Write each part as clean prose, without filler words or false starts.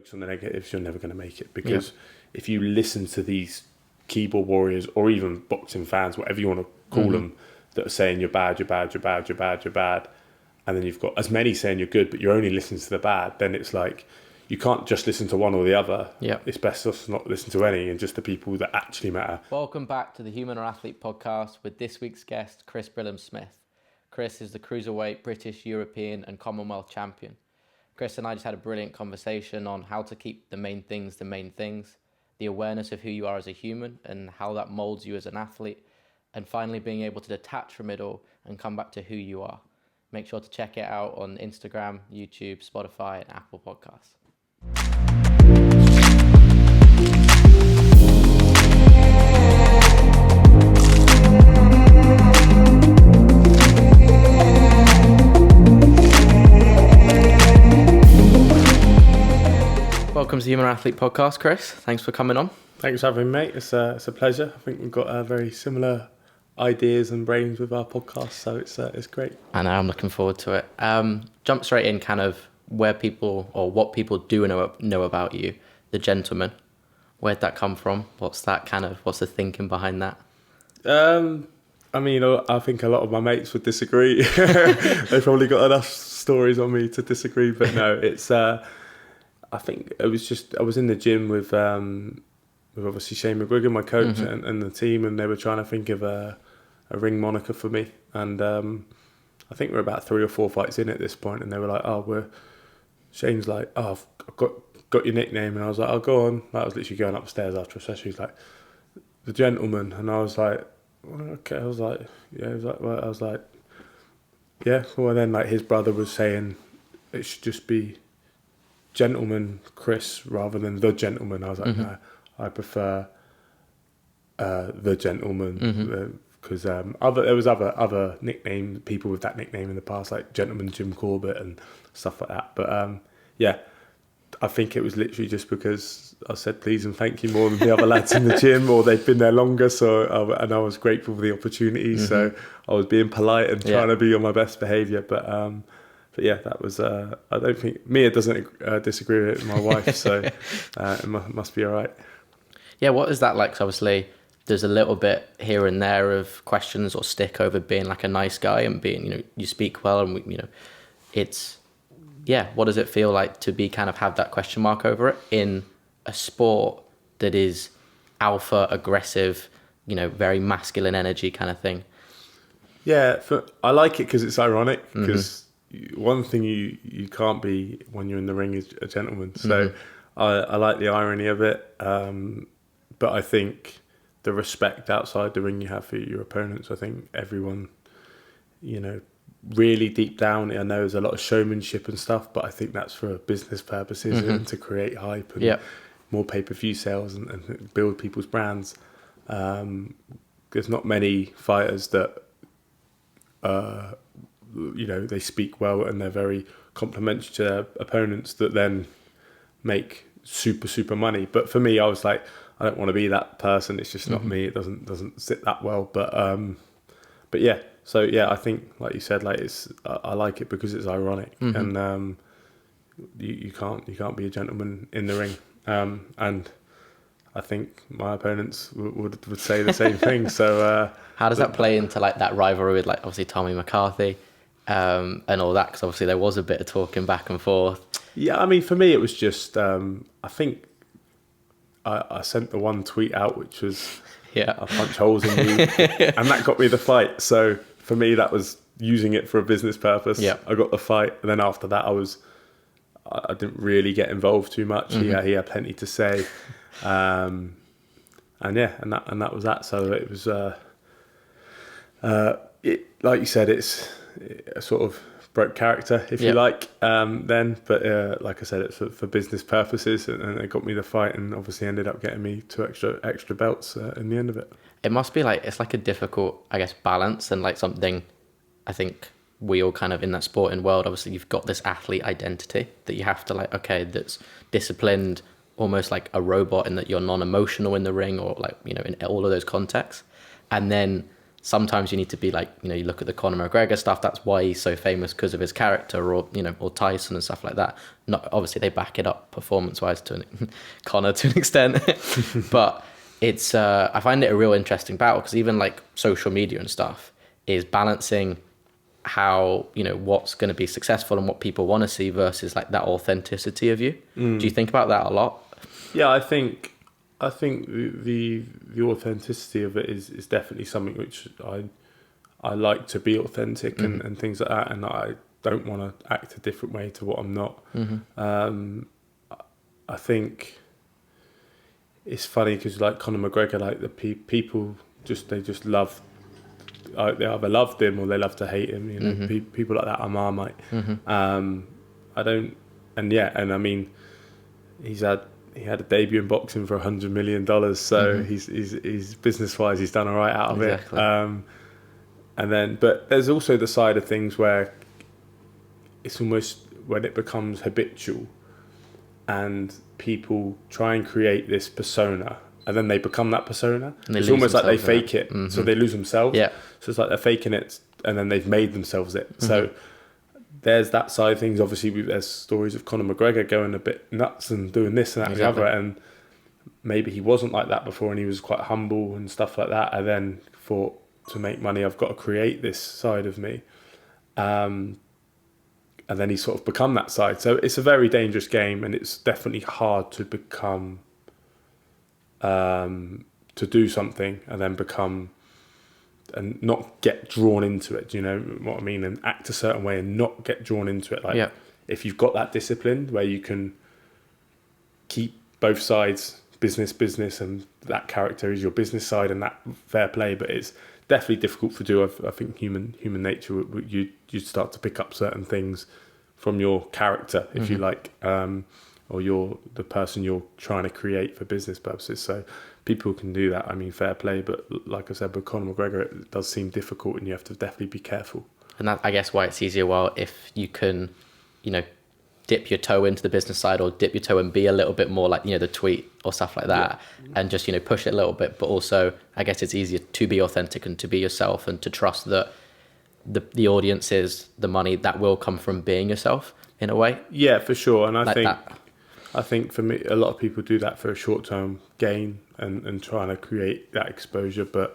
focus on the negatives, you're never going to make it. Because if you listen to these keyboard warriors or even boxing fans, whatever you want to call them, that are saying you're bad, you're bad, you're bad, you're bad, you're bad, and then you've got as many saying you're good, but you're only listening to the bad, then it's like you can't just listen to one or the other. It's best just not listen to any and just the people that actually matter. Welcome back to the Human or Athlete podcast with this week's guest, Chris Billam-Smith. Chris is the Cruiserweight British, European and Commonwealth Champion. Chris and I just had a brilliant conversation on how to keep the main things, the awareness of who you are as a human and how that molds you as an athlete, and finally being able to detach from it all and come back to who you are. Make sure to check it out on Instagram, YouTube, Spotify and Apple Podcasts. Welcome to the Human Athlete Podcast, Chris. Thanks for coming on. Thanks for having me, mate. It's a pleasure. I think we've got very similar ideas and brains with our podcast, so it's great. I know, I'm looking forward to it. Jump straight in, kind of where people or what people do know about you, the gentleman. Where'd that come from? What's the thinking behind that? I mean, I think a lot of my mates would disagree. They've probably got enough stories on me to disagree, but no, it's. I think it was just I was in the gym with obviously Shane McGuigan, my coach, and the team, and they were trying to think of a ring moniker for me, and I think we're about 3 or 4 fights in at this point, and they were like, Shane's like, I've got your nickname, and I was like, go on. I was literally going upstairs after a session. He's like, the gentleman, and I was like, okay. I was like, yeah. He was like, well, I was like, yeah. Well, and then like his brother was saying it should just be Gentleman Chris rather than the gentleman. I was like, no, I prefer the gentleman because there was other nickname people with that nickname in the past, like Gentleman Jim Corbett and stuff like that. But yeah, I think it was literally just because I said please and thank you more than the other lads in the gym, or they'd been there longer. So I was grateful for the opportunity. So I was being polite and trying to be on my best behaviour. But yeah, that was. I don't think Mia doesn't disagree with it. My wife, so it must be all right. Yeah, what is that like? So obviously, there's a little bit here and there of questions or stick over being like a nice guy and being, you speak well, and it's. Yeah, what does it feel like to be kind of have that question mark over it in a sport that is alpha, aggressive, very masculine energy kind of thing? Yeah, I like it because it's ironic. Because one thing you can't be when you're in the ring is a gentleman. So I like the irony of it. But I think the respect outside the ring you have for your opponents, I think everyone, really deep down, I know there's a lot of showmanship and stuff, but I think that's for business purposes and to create hype and more pay-per-view sales and build people's brands. There's not many fighters that, they speak well and they're very complimentary to their opponents that then make super money. But for me, I was like, I don't want to be that person. It's just not me. It doesn't sit that well. But yeah. So yeah, I think like you said, like I like it because it's ironic and you can't be a gentleman in the ring. And I think my opponents would say the same thing. So how does that play into like that rivalry with like obviously Tommy McCarthy and all that? Because obviously there was a bit of talking back and forth. Yeah, I mean for me it was just I think I sent the one tweet out which was I punch holes in you, and that got me the fight. So for me that was using it for a business purpose. Yeah, I got the fight, and then after that I didn't really get involved too much. He had plenty to say. And that was that. So it was, like you said, it's a sort of broke character, if you like, then. But like I said, it's for business purposes, and it got me the fight, and obviously ended up getting me 2 extra belts in the end of it. It must be like, it's like a difficult, I guess, balance, and like something I think we all kind of in that sporting world, obviously you've got this athlete identity that you have to like, okay, that's disciplined, almost like a robot, in that you're non-emotional in the ring, or like, in all of those contexts. And then sometimes you need to be like, you look at the Conor McGregor stuff, that's why he's so famous, because of his character, or Tyson and stuff like that. Not obviously they back it up performance wise Conor to an extent, but it's I find it a real interesting battle, because even like social media and stuff is balancing how, what's going to be successful and what people want to see versus like that authenticity of you. Do you think about that a lot? Yeah, I think the authenticity of it is definitely something which I like to be authentic and things like that, and I don't want to act a different way to what I'm not. I think it's funny because like Conor McGregor, like the people they just love. They either loved him or they love to hate him. People like that are Marmite. I don't, and I mean, he had a debut in boxing for $100 million, so he's business wise he's done all right out of it. And then, but there's also the side of things where it's almost when it becomes habitual, and people try and create this persona, and then they become that persona. It's almost like they fake it, so they lose themselves. Yeah. So it's like they're faking it, and then they've made themselves it. So there's that side of things. Obviously, there's stories of Conor McGregor going a bit nuts and doing this and that and the other, and maybe he wasn't like that before, and he was quite humble and stuff like that. And then thought, to make money, I've got to create this side of me. And then he's sort of become that side. So it's a very dangerous game, and it's definitely hard to become, to do something and then become, and not get drawn into it. Do you know what I mean? And act a certain way and not get drawn into it. Like if you've got that discipline where you can keep both sides, business, and that character is your business side, and that fair play. But it's definitely difficult to do. I think human nature, you start to pick up certain things from your character, if you like, or the person you're trying to create for business purposes. So people can do that. I mean, fair play. But like I said, with Conor McGregor, it does seem difficult, and you have to definitely be careful. And that, I guess, why it's easier. Well, if you can, dip your toe into the business side, or dip your toe and be a little bit more like, the tweet or stuff like that, and just, push it a little bit. But also, I guess it's easier to be authentic and to be yourself, and to trust that the audience is the money that will come from being yourself in a way. Yeah, for sure. And I I think for me, a lot of people do that for a short-term gain and trying to create that exposure. But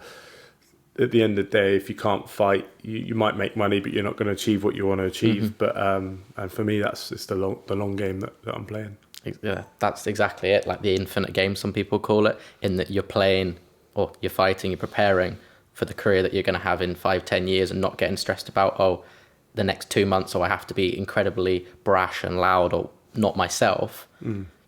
at the end of the day, if you can't fight, you might make money, but you're not going to achieve what you want to achieve. But and for me, that's just the long game that I'm playing. Yeah, that's exactly it. Like the infinite game, some people call it, in that you're playing, or you're fighting, you're preparing for the career that you're going to have in 5-10 years, and not getting stressed about, the next 2 months, I have to be incredibly brash and loud, or not myself,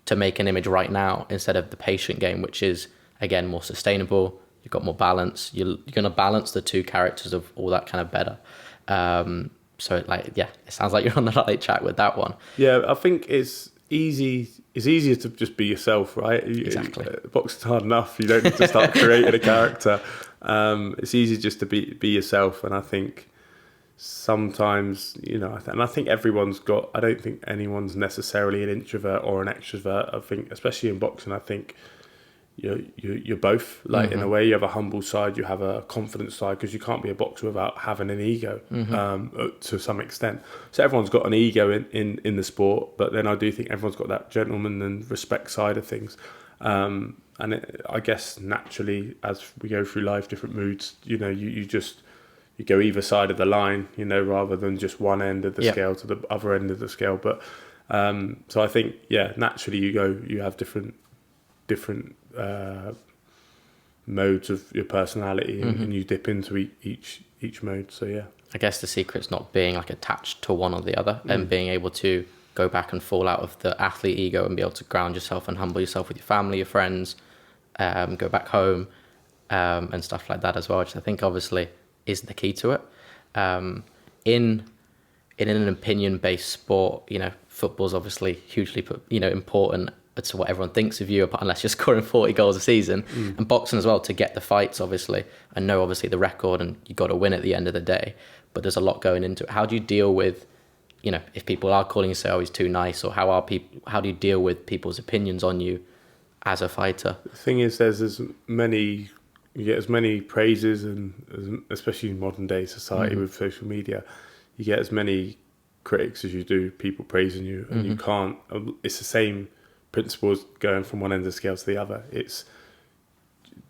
to make an image right now, instead of the patient game, which is, again, more sustainable. You've got more balance. You're going to balance the two characters of all that kind of better. So it sounds like you're on the right track with that one. Yeah, I think it's easy. It's easier to just be yourself, right? Exactly. Boxing's hard enough. You don't need to start creating a character. It's easy just to be yourself. And I think sometimes, and I think everyone's got, I don't think anyone's necessarily an introvert or an extrovert. I think, especially in boxing, I think you're both, like, in a way. You have a humble side, you have a confident side, because you can't be a boxer without having an ego, to some extent. So everyone's got an ego in the sport, but then I do think everyone's got that gentleman and respect side of things. And I guess naturally, as we go through life, different moods, you go either side of the line, rather than just one end of the scale to the other end of the scale. But so I think, naturally you have different modes of your personality, and you dip into each mode. So I guess the secret's not being like attached to one or the other, and being able to go back and fall out of the athlete ego, and be able to ground yourself and humble yourself with your family, your friends, go back home, and stuff like that as well, which I think obviously is the key to it. In an opinion-based sport, football's obviously hugely important to what everyone thinks of you, unless you're scoring 40 goals a season. And boxing as well, to get the fights, obviously, and know obviously the record, and you got to win at the end of the day. But there's a lot going into it. How do you deal with, if people are calling you, say, he's too nice, or how do you deal with people's opinions on you as a fighter? The thing is, there's as many you get as many praises, and especially in modern day society with social media, you get as many critics as you do people praising you, and you can't. It's the same principle as going from one end of the scale to the other. It's,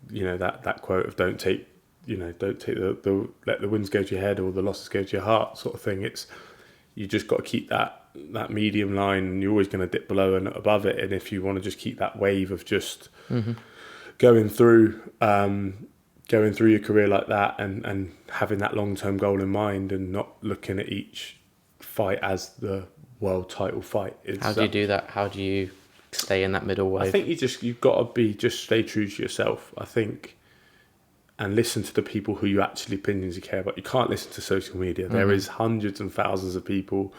you know, that quote of don't take the let the wins go to your head or the losses go to your heart sort of thing. It's, you just got to keep that medium line, and you're always going to dip below and above it. And if you want to just keep that wave of just going through your career like that, and having that long-term goal in mind, and not looking at each fight as the world title fight. How do you do that? How do you stay in that middle wave? I think you've got to stay true to yourself, I think, and listen to the people who you actually opinions you care about. You can't listen to social media. There is hundreds and thousands of people,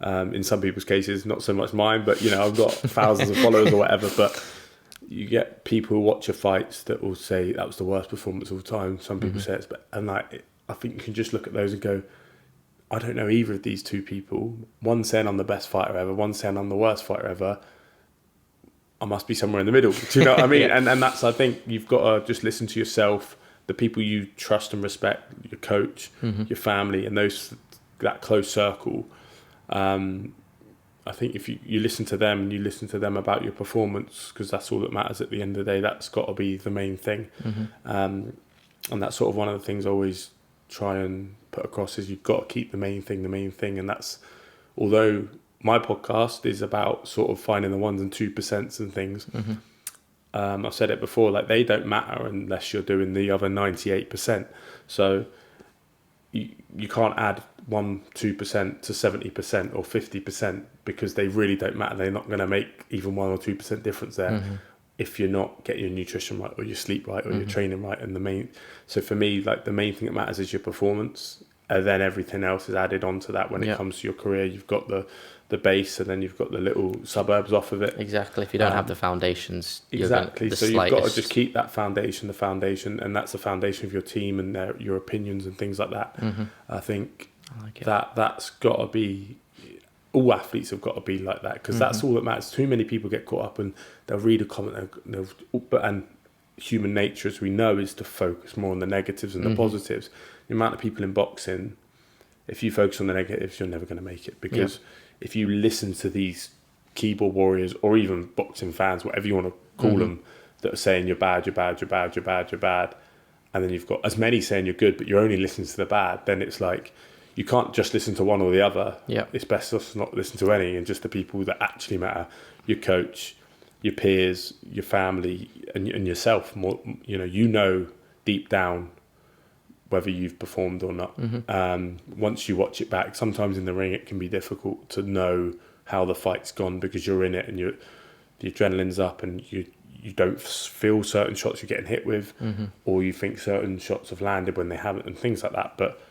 in some people's cases, not so much mine, but you know, I've got thousands of followers or whatever, but you get people who watch your fights that will say that was the worst performance of all time. Some people say it's, and like, I think you can just look at those and go, I don't know either of these two people. One saying I'm the best fighter ever, one saying I'm the worst fighter ever. I must be somewhere in the middle. Do you know what I mean? Yeah. And that's, I think you've got to just listen to yourself, the people you trust and respect, your coach, your family, and that close circle. I think if you listen to them, and you listen to them about your performance, because that's all that matters at the end of the day, that's got to be the main thing. And that's sort of one of the things I always try and put across, is you've got to keep the main thing. And that's, although my podcast is about sort of finding the 1% and 2% and things, I've said it before, like, they don't matter unless you're doing the other 98%. So you can't add 1-2% to 70% or 50%, because they really don't matter. They're not going to make even 1 or 2% difference there if you're not getting your nutrition right, or your sleep right, or your training right. And so for me, like, the main thing that matters is your performance, and then everything else is added onto that. When it comes to your career, you've got the base, and then you've got the little suburbs off of it. Exactly. If you don't have the foundations, exactly. So you've got to just keep that foundation, and that's the foundation of your team and your opinions and things like that. I think that's got to be, all athletes have got to be like that, because that's all that matters. Too many people get caught up and they'll read a comment, and human nature, as we know, is to focus more on the negatives and the positives. The amount of people in boxing, if you focus on the negatives, you're never going to make it, because if you listen to these keyboard warriors, or even boxing fans, whatever you want to call them, that are saying you're bad, and then you've got as many saying you're good, but you're only listening to the bad, then it's like, you can't just listen to one or the other. It's best just not listen to any, and just the people that actually matter: your coach, your peers, your family, and yourself. More, you know deep down whether you've performed or not. Once you watch it back, sometimes in the ring it can be difficult to know how the fight's gone, because you're in it and the adrenaline's up, and you don't feel certain shots you're getting hit with, or you think certain shots have landed when they haven't, and things like that. But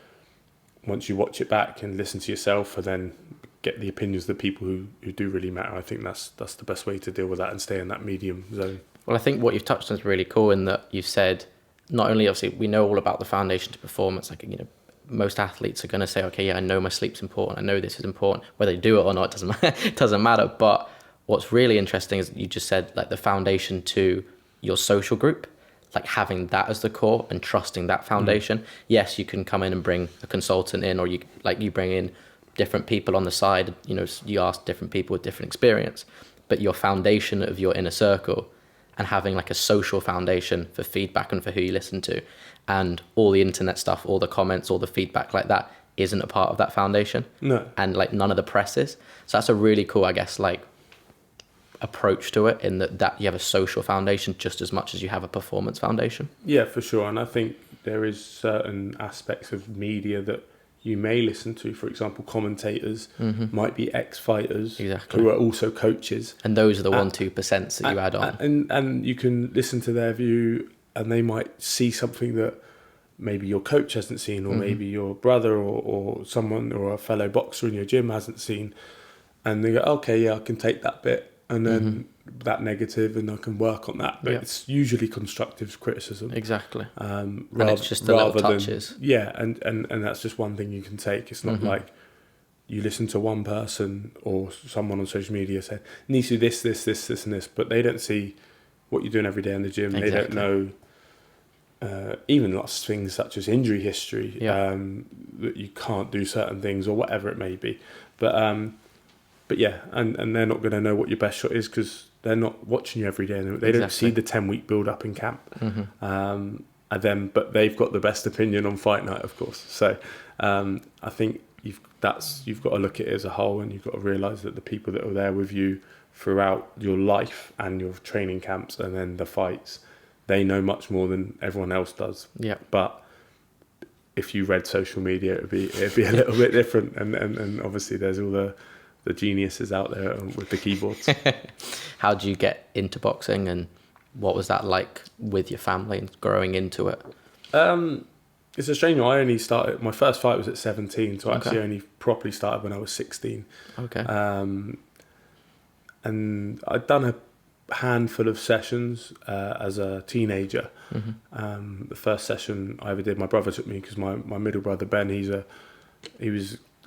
once you watch it back and listen to yourself, and then get the opinions of the people who do really matter, I think that's the best way to deal with that and stay in that medium zone. Well, I think what you've touched on is really cool, in that you've said, not only obviously we know all about the foundation to performance, like, most athletes are going to say, okay, I know my sleep's important, I know this is important, whether they do it or not, it doesn't matter. But what's really interesting is you just said, like, the foundation to your social group, like having that as the core and trusting that foundation. Yes, you can come in and bring a consultant in, or you bring in different people on the side, you ask different people with different experience, but your foundation of your inner circle, and having like a social foundation for feedback and for who you listen to, and all the internet stuff, all the comments, all the feedback like that isn't a part of that foundation. No. And like none of the press is. So that's a really cool, I guess, like approach to it, in that you have a social foundation just as much as you have a performance foundation. Yeah, for sure. And I think there is certain aspects of media that you may listen to. For example, commentators might be ex-fighters who are also coaches. And those are the 1-2% that you add on. And you can listen to their view, and they might see something that maybe your coach hasn't seen, or maybe your brother or someone, or a fellow boxer in your gym hasn't seen. And they go, okay, yeah, I can take that bit, and then that negative, and I can work on that. But it's usually constructive criticism. Exactly. And it's just the little touches. And that's just one thing you can take. It's not like you listen to one person or someone on social media say, needs to do this, and this, but they don't see what you're doing every day in the gym. Exactly. They don't know even lots of things such as injury history, Yeah. that you can't do certain things or whatever it may be. But yeah, and they're not going to know what your best shot is because they're not watching you every day. They don't see the 10-week build up in camp. But they've got the best opinion on fight night, of course. So I think you've got to look at it as a whole, and you've got to realise that the people that are there with you throughout your life and your training camps and then the fights, they know much more than everyone else does. Yeah. But if you read social media, it'd be a little bit different. And obviously there's all the geniuses out there with the keyboards. How did you get into boxing, and what was that like with your family and growing into it? It's a strange one. I only started, my first fight was at 17, so I Okay. actually only properly started when I was 16. Okay. And I'd done a handful of sessions as a teenager. The first session I ever did, my brother took me because my middle brother Ben,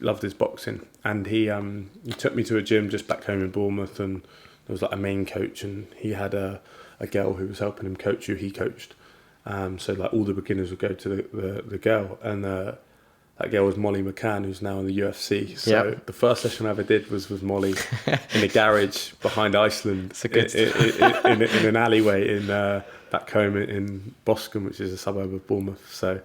loved his boxing, and he took me to a gym just back home in Bournemouth, and there was like a main coach, and he had a girl who was helping him coach who he coached. So like all the beginners would go to the girl, and that girl was Molly McCann, who's now in the UFC. So the first session I ever did was with Molly in a garage behind Iceland, in an alleyway in back home in Boscombe, which is a suburb of Bournemouth. So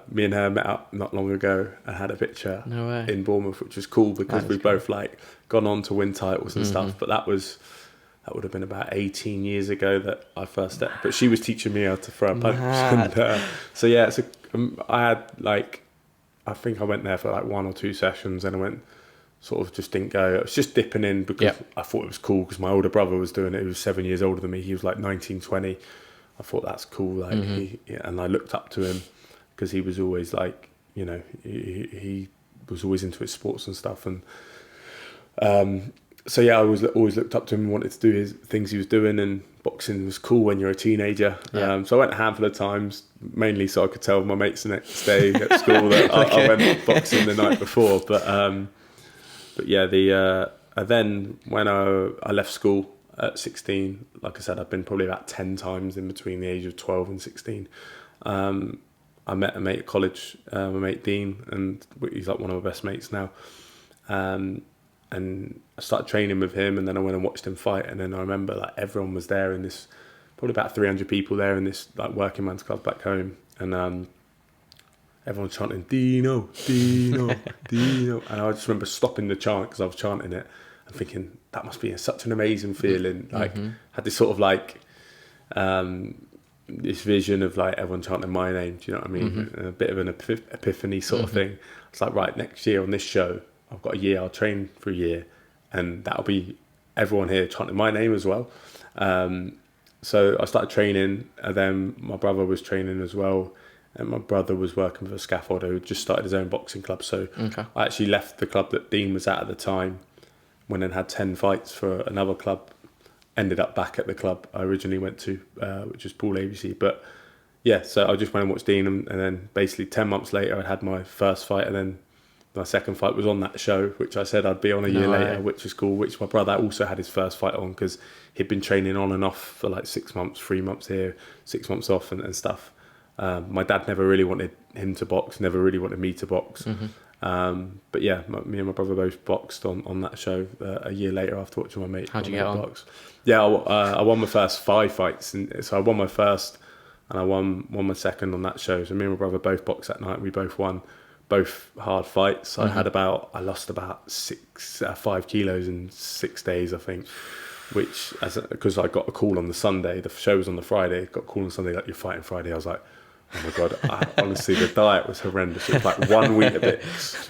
me and her met up not long ago and had a picture in Bournemouth, which was cool because we've both like gone on to win titles and stuff. But that would have been about 18 years ago that I first stepped. But she was teaching me how to throw a punch. And, so yeah, I had like, I think I went there for like 1 or 2 sessions, and I went, sort of just didn't go. I was just dipping in because I thought it was cool because my older brother was doing it. He was 7 years older than me. He was like 19, 20. I thought that's cool. Like and I looked up to him because he was always like, you know, he was always into his sports and stuff. And so yeah, I always looked up to him and wanted to do his things he was doing, and boxing was cool when you're a teenager. So I went a handful of times, mainly so I could tell my mates the next day at school that I went boxing the night before. But yeah, then when I left school at 16, like I said, I've been probably about 10 times in between the age of 12 and 16. I met a mate at college, my mate Dean, and he's like one of my best mates now. And I started training with him, and then I went and watched him fight. And then I remember like everyone was there in this, probably about 300 people there in this like working man's club back home, and everyone chanting Dino, Dino, Dino. And I just remember stopping the chant because I was chanting it and thinking that must be such an amazing feeling. Like had this sort of like this vision of like everyone chanting my name. Do you know what I mean? And a bit of an epiphany sort of thing. It's like, right, next year on this show, I've got a year, I'll train for a year, and that'll be everyone here chanting my name as well. So I started training, and then my brother was training as well, and my brother was working for a scaffolder who just started his own boxing club. So I actually left the club that Dean was at the time, went and had 10 fights for another club, ended up back at the club I originally went to, which was Paul ABC. But yeah, so I just went and watched Dean, and then basically 10 months later I had my first fight, and then my second fight was on that show, which I said I'd be on a year later, which was cool, which my brother also had his first fight on because he'd been training on and off for like 6 months, 3 months here, 6 months off and stuff. My dad never really wanted him to box, never really wanted me to box. But yeah, me and my brother both boxed on that show a year later after watching my mate. How'd you get on? Box. Yeah, I won my first 5 fights. And so I won my first and I won my second on that show. So me and my brother both boxed that night. We both won. Both hard fights. I lost about 5 kilos in 6 days, I think, which because I got a call on the Sunday, the show was on the Friday, got a call on Sunday like, you're fighting Friday. I was like, oh my God, honestly, the diet was horrendous. It was like 1 Weetabix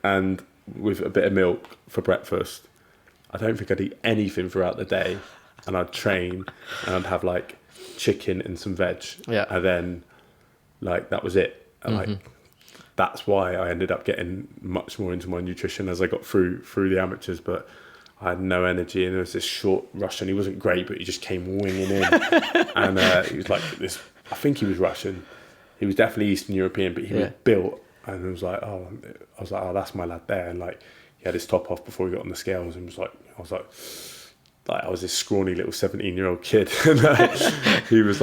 and with a bit of milk for breakfast. I don't think I'd eat anything throughout the day, and I'd train and I'd have like chicken and some veg. Yeah. And then like that was it. And like that's why I ended up getting much more into my nutrition as I got through the amateurs. But I had no energy, and there was this short Russian. He wasn't great, but he just came winging in, and he was like this. I think he was Russian. He was definitely Eastern European, but he was built, and it was like, I was like, oh, that's my lad there. And like he had his top off before he got on the scales, and I was like, like I was this scrawny little 17-year-old kid, and he was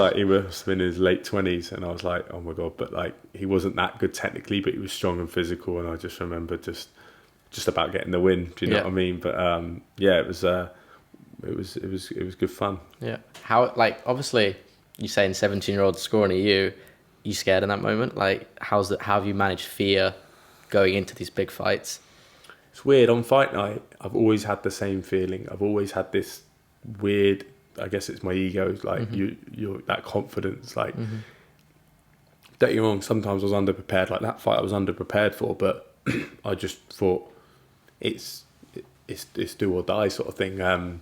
in his late 20s, and I was like, oh my god! But like he wasn't that good technically, but he was strong and physical, and I just remember just about getting the win. Do you know what I mean? But it was good fun. Yeah. How, like, obviously you saying 17-year-old scrawny you scared in that moment? Like, how have you managed fear going into these big fights? It's weird. On fight night, I've always had the same feeling. I've always had this weird, I guess it's my ego, like you're that confidence. Like, don't get me wrong, sometimes I was underprepared. Like that fight I was underprepared for, but I just thought it's do or die sort of thing.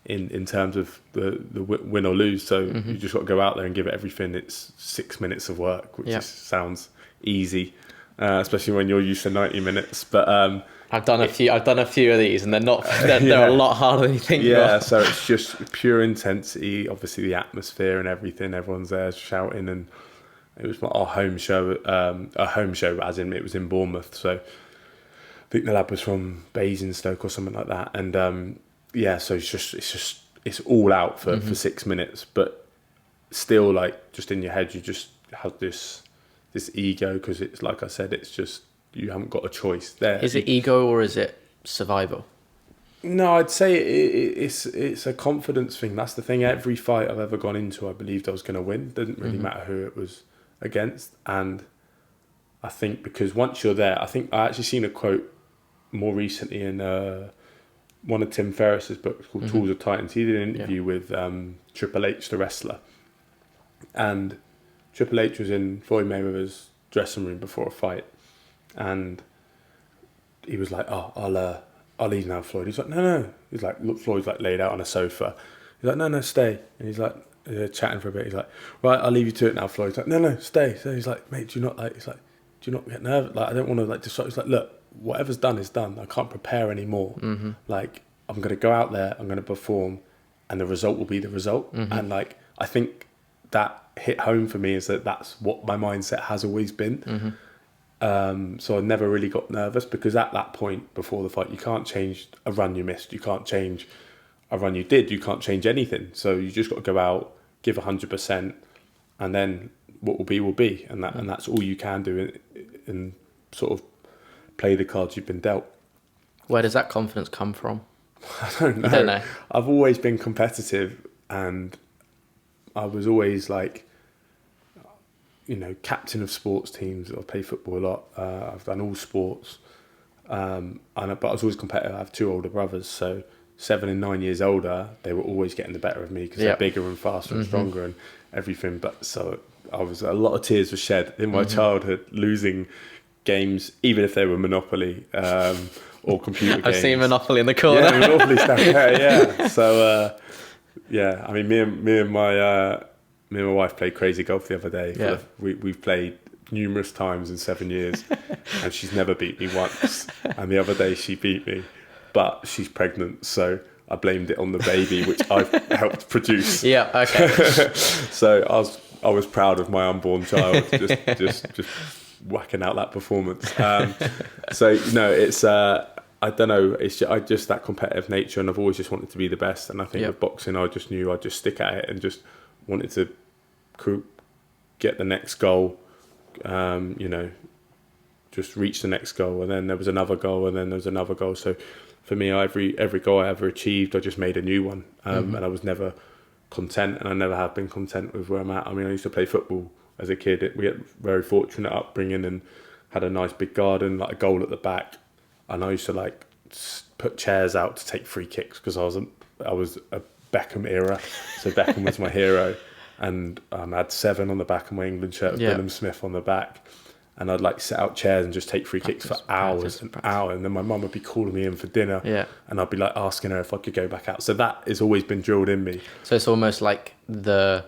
In terms of the win or lose, so you just got to go out there and give it everything. It's 6 minutes of work, which just sounds easy, especially when you're used to 90 minutes. But I've done a few of these, and they're a lot harder than you think. Yeah, so it's just pure intensity. Obviously, the atmosphere and everything. Everyone's there shouting, and it was our home show. As in it was in Bournemouth. So I think the lad was from Basingstoke or something like that, and. So it's all out for 6 minutes, but still, like, just in your head, you just have this ego, because it's like I said, it's just you haven't got a choice there. Is it ego or is it survival? No, I'd say it's a confidence thing. That's the thing. Every fight I've ever gone into, I believed I was going to win. Didn't really matter who it was against, and I think because once you're there, I think I actually seen a quote more recently in one of Tim Ferriss's books called Tools of Titans. He did an interview with Triple H, the wrestler, and Triple H was in Floyd Mayweather's dressing room before a fight, and he was like, "Oh, I'll leave now, Floyd." He's like, "No." He's like, "Look, Floyd's like laid out on a sofa." He's like, "No, stay." And he's like, chatting for a bit. He's like, "Right, I'll leave you to it now, Floyd." He's like, "No, stay." So he's like, "Mate, do you not like?" He's like, "Do you not get nervous? Like, I don't want to like disrupt." He's like, "Look, whatever's done is done. I can't prepare anymore. Like, I'm going to go out there, I'm going to perform, and the result will be the result." And like, I think that hit home for me, is that's what my mindset has always been. So I never really got nervous, because at that point before the fight, you can't change a run you missed. You can't change a run you did. You can't change anything. So you just got to go out, give 100%, and then what will be. And that's all you can do, and sort of play the cards you've been dealt. Where does that confidence come from? I don't know. You don't know. I've always been competitive, and I was always like, captain of sports teams. I play football a lot. I've done all sports, but I was always competitive. I have two older brothers, so 7 and 9 years older. They were always getting the better of me, because they're bigger and faster and stronger and everything. But so a lot of tears were shed in my childhood, losing games, even if they were Monopoly or computer games. I've seen Monopoly in the corner. Yeah, Monopoly stuff. Yeah. So I mean, me and my wife played crazy golf the other day. Yeah. We've played numerous times in 7 years, and she's never beat me once. And the other day she beat me, but she's pregnant, so I blamed it on the baby, which I've helped produce. Yeah. Okay. So I was proud of my unborn child, just whacking out that performance. So it's I don't know, it's just that competitive nature, and I've always just wanted to be the best. And I think with boxing, I just knew I'd just stick at it and just wanted to get the next goal, just reach the next goal, and then there was another goal, and then there was another goal. So for me, every goal I ever achieved, I just made a new one, and I was never content, and I never have been content with where I'm at. I mean, I used to play football as a kid. We had very fortunate upbringing and had a nice big garden, like a goal at the back, and I used to like put chairs out to take free kicks, because I was a Beckham era, so Beckham was my hero, and I had 7 on the back of my England shirt with Billam-Smith on the back, and I'd like set out chairs and just take free kicks for hours and hours, and then my mum would be calling me in for dinner, and I'd be like asking her if I could go back out. So that has always been drilled in me. So it's almost like the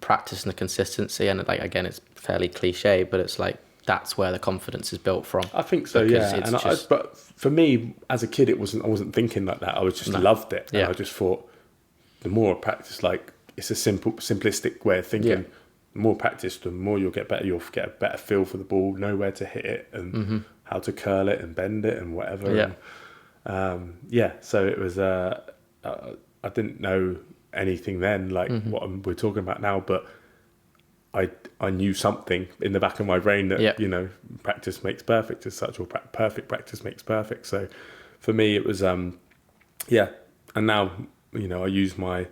practice and the consistency, and like, again, it's fairly cliche, but it's like that's where the confidence is built from. I think so, yeah. But for me as a kid, I wasn't thinking like that. I was just loved it, and I just thought the more I practice, like, it's a simplistic way of thinking. The more practice, the more you'll get better. You'll get a better feel for the ball, know where to hit it, and how to curl it and bend it and whatever. So it was didn't know anything then, like what we're talking about now, but I knew something in the back of my brain that, you know, practice makes perfect as such, or perfect practice makes perfect. So for me, it was, and now, you know, I use my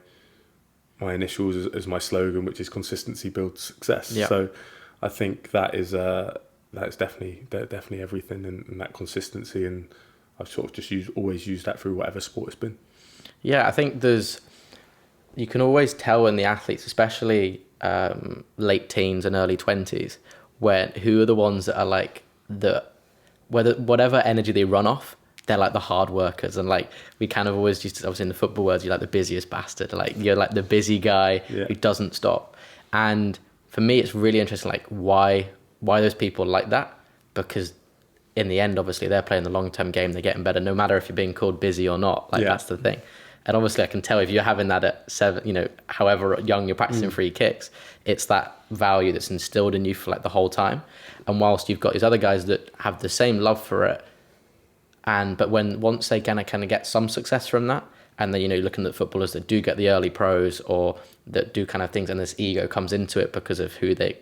initials as my slogan, which is consistency builds success. Yeah. So I think that's definitely everything, and that consistency, and I've sort of just always used that through whatever sport it's been. Yeah, I think you can always tell in the athletes, especially late teens and early 20s, who are the ones that are like whatever energy they run off, they're like the hard workers. And like we kind of always used to, obviously in the football world, you're like the busiest bastard, like you're like the busy guy who doesn't stop. And for me, it's really interesting, like why those people like that, because in the end, obviously they're playing the long-term game, they're getting better, no matter if you're being called busy or not. Like that's the thing. And obviously I can tell if you're having that at 7, you know, however young you're practicing free kicks, it's that value that's instilled in you for like the whole time. And whilst you've got these other guys that have the same love for it, but once they kind of get some success from that, and then, you know, looking at footballers that do get the early pros or that do kind of things, and this ego comes into it because of who they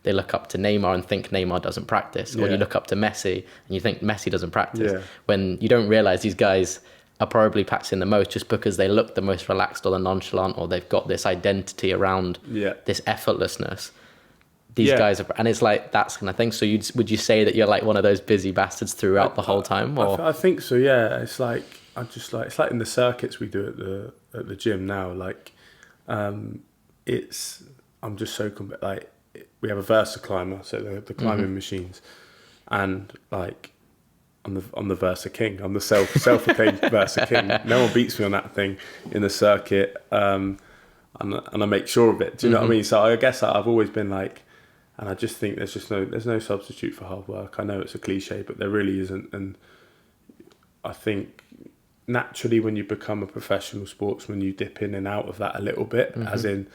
look up to Neymar and think Neymar doesn't practice, or you look up to Messi and you think Messi doesn't practice, when you don't realize these guys are probably practicing the most just because they look the most relaxed or the nonchalant, or they've got this identity around this effortlessness. These guys are, and it's like that's kind of thing. So would you say that you're like one of those busy bastards throughout the whole time? Or I think so. Yeah, it's like it's like in the circuits we do at the gym now. Like, I'm just so like we have a Versa climber, so the climbing machines, and like I'm the Versa king. I'm the self-proclaimed Versa king. No one beats me on that thing in the circuit, and I make sure of it. Do you know what I mean? So I guess I've always been like. And I just think there's no substitute for hard work. I know it's a cliche, but there really isn't. And I think naturally when you become a professional sportsman, you dip in and out of that a little bit, as in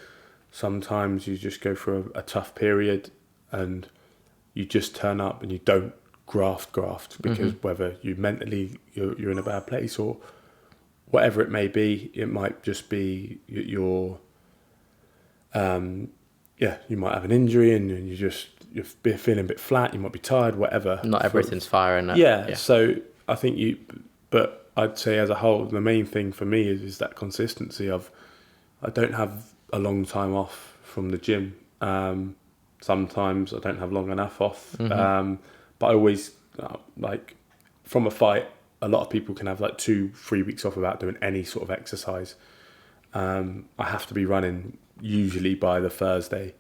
sometimes you just go through a tough period and you just turn up and you don't graft because whether you mentally you're in a bad place or whatever it may be, it might just be your you might have an injury and you're feeling a bit flat, you might be tired, whatever. Not everything's firing. Yeah, so I think but I'd say as a whole, the main thing for me is that consistency of, I don't have a long time off from the gym. Sometimes I don't have long enough off. But I always, like from a fight, a lot of people can have like 2-3 weeks off without doing any sort of exercise. I have to be running usually by the Thursday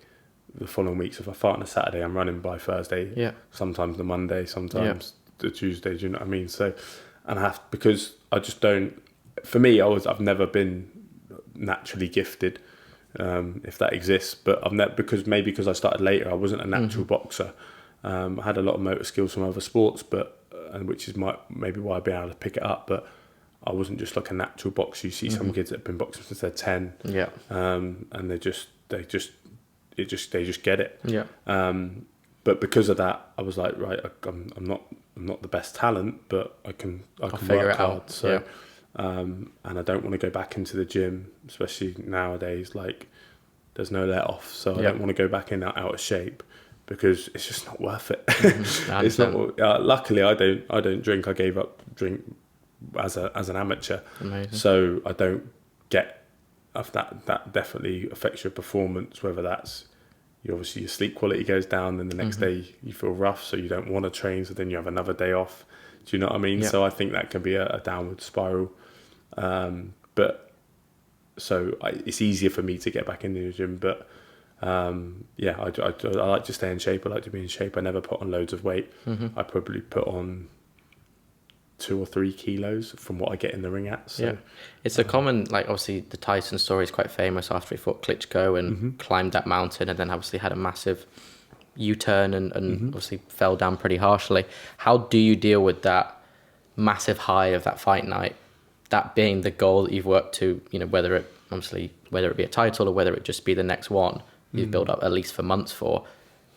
the following week. So if I fight on a Saturday, I'm running by Thursday. Yeah. Sometimes the Monday, sometimes the Tuesday. Do you know what I mean? So, and because I just don't. For me, I've never been naturally gifted, if that exists. But I've never because I started later. I wasn't a natural boxer. I had a lot of motor skills from other sports, and which is maybe why I've been able to pick it up. But I wasn't just like a natural boxer. You see some kids that have been boxing since they're 10. Yeah. And they just get it. Yeah. But because of that, I was like, right, I'm not the best talent, but I can work hard. So, and I don't want to go back into the gym, especially nowadays. Like, there's no let off, so I don't want to go back in out of shape because it's just not worth it. It's not. Luckily, I don't drink. I gave up drink as an amateur. Amazing. So I don't get that definitely affects your performance, whether that's obviously your sleep quality goes down, then the next day you feel rough, so you don't want to train, so then you have another day off. Do you know what I mean? So I think that can be a downward spiral. But so it's easier for me to get back into the gym, but I like to stay in shape. I like to be in shape. I never put on loads of weight. I probably put on 2 or 3 kilos from what I get in the ring at. So it's a common, like obviously the Tyson story is quite famous after he fought Klitschko and climbed that mountain and then obviously had a massive U-turn and obviously fell down pretty harshly. How do you deal with that massive high of that fight night, that being the goal that you've worked to, you know, whether it be a title or whether it just be the next one you've built up at least for months for,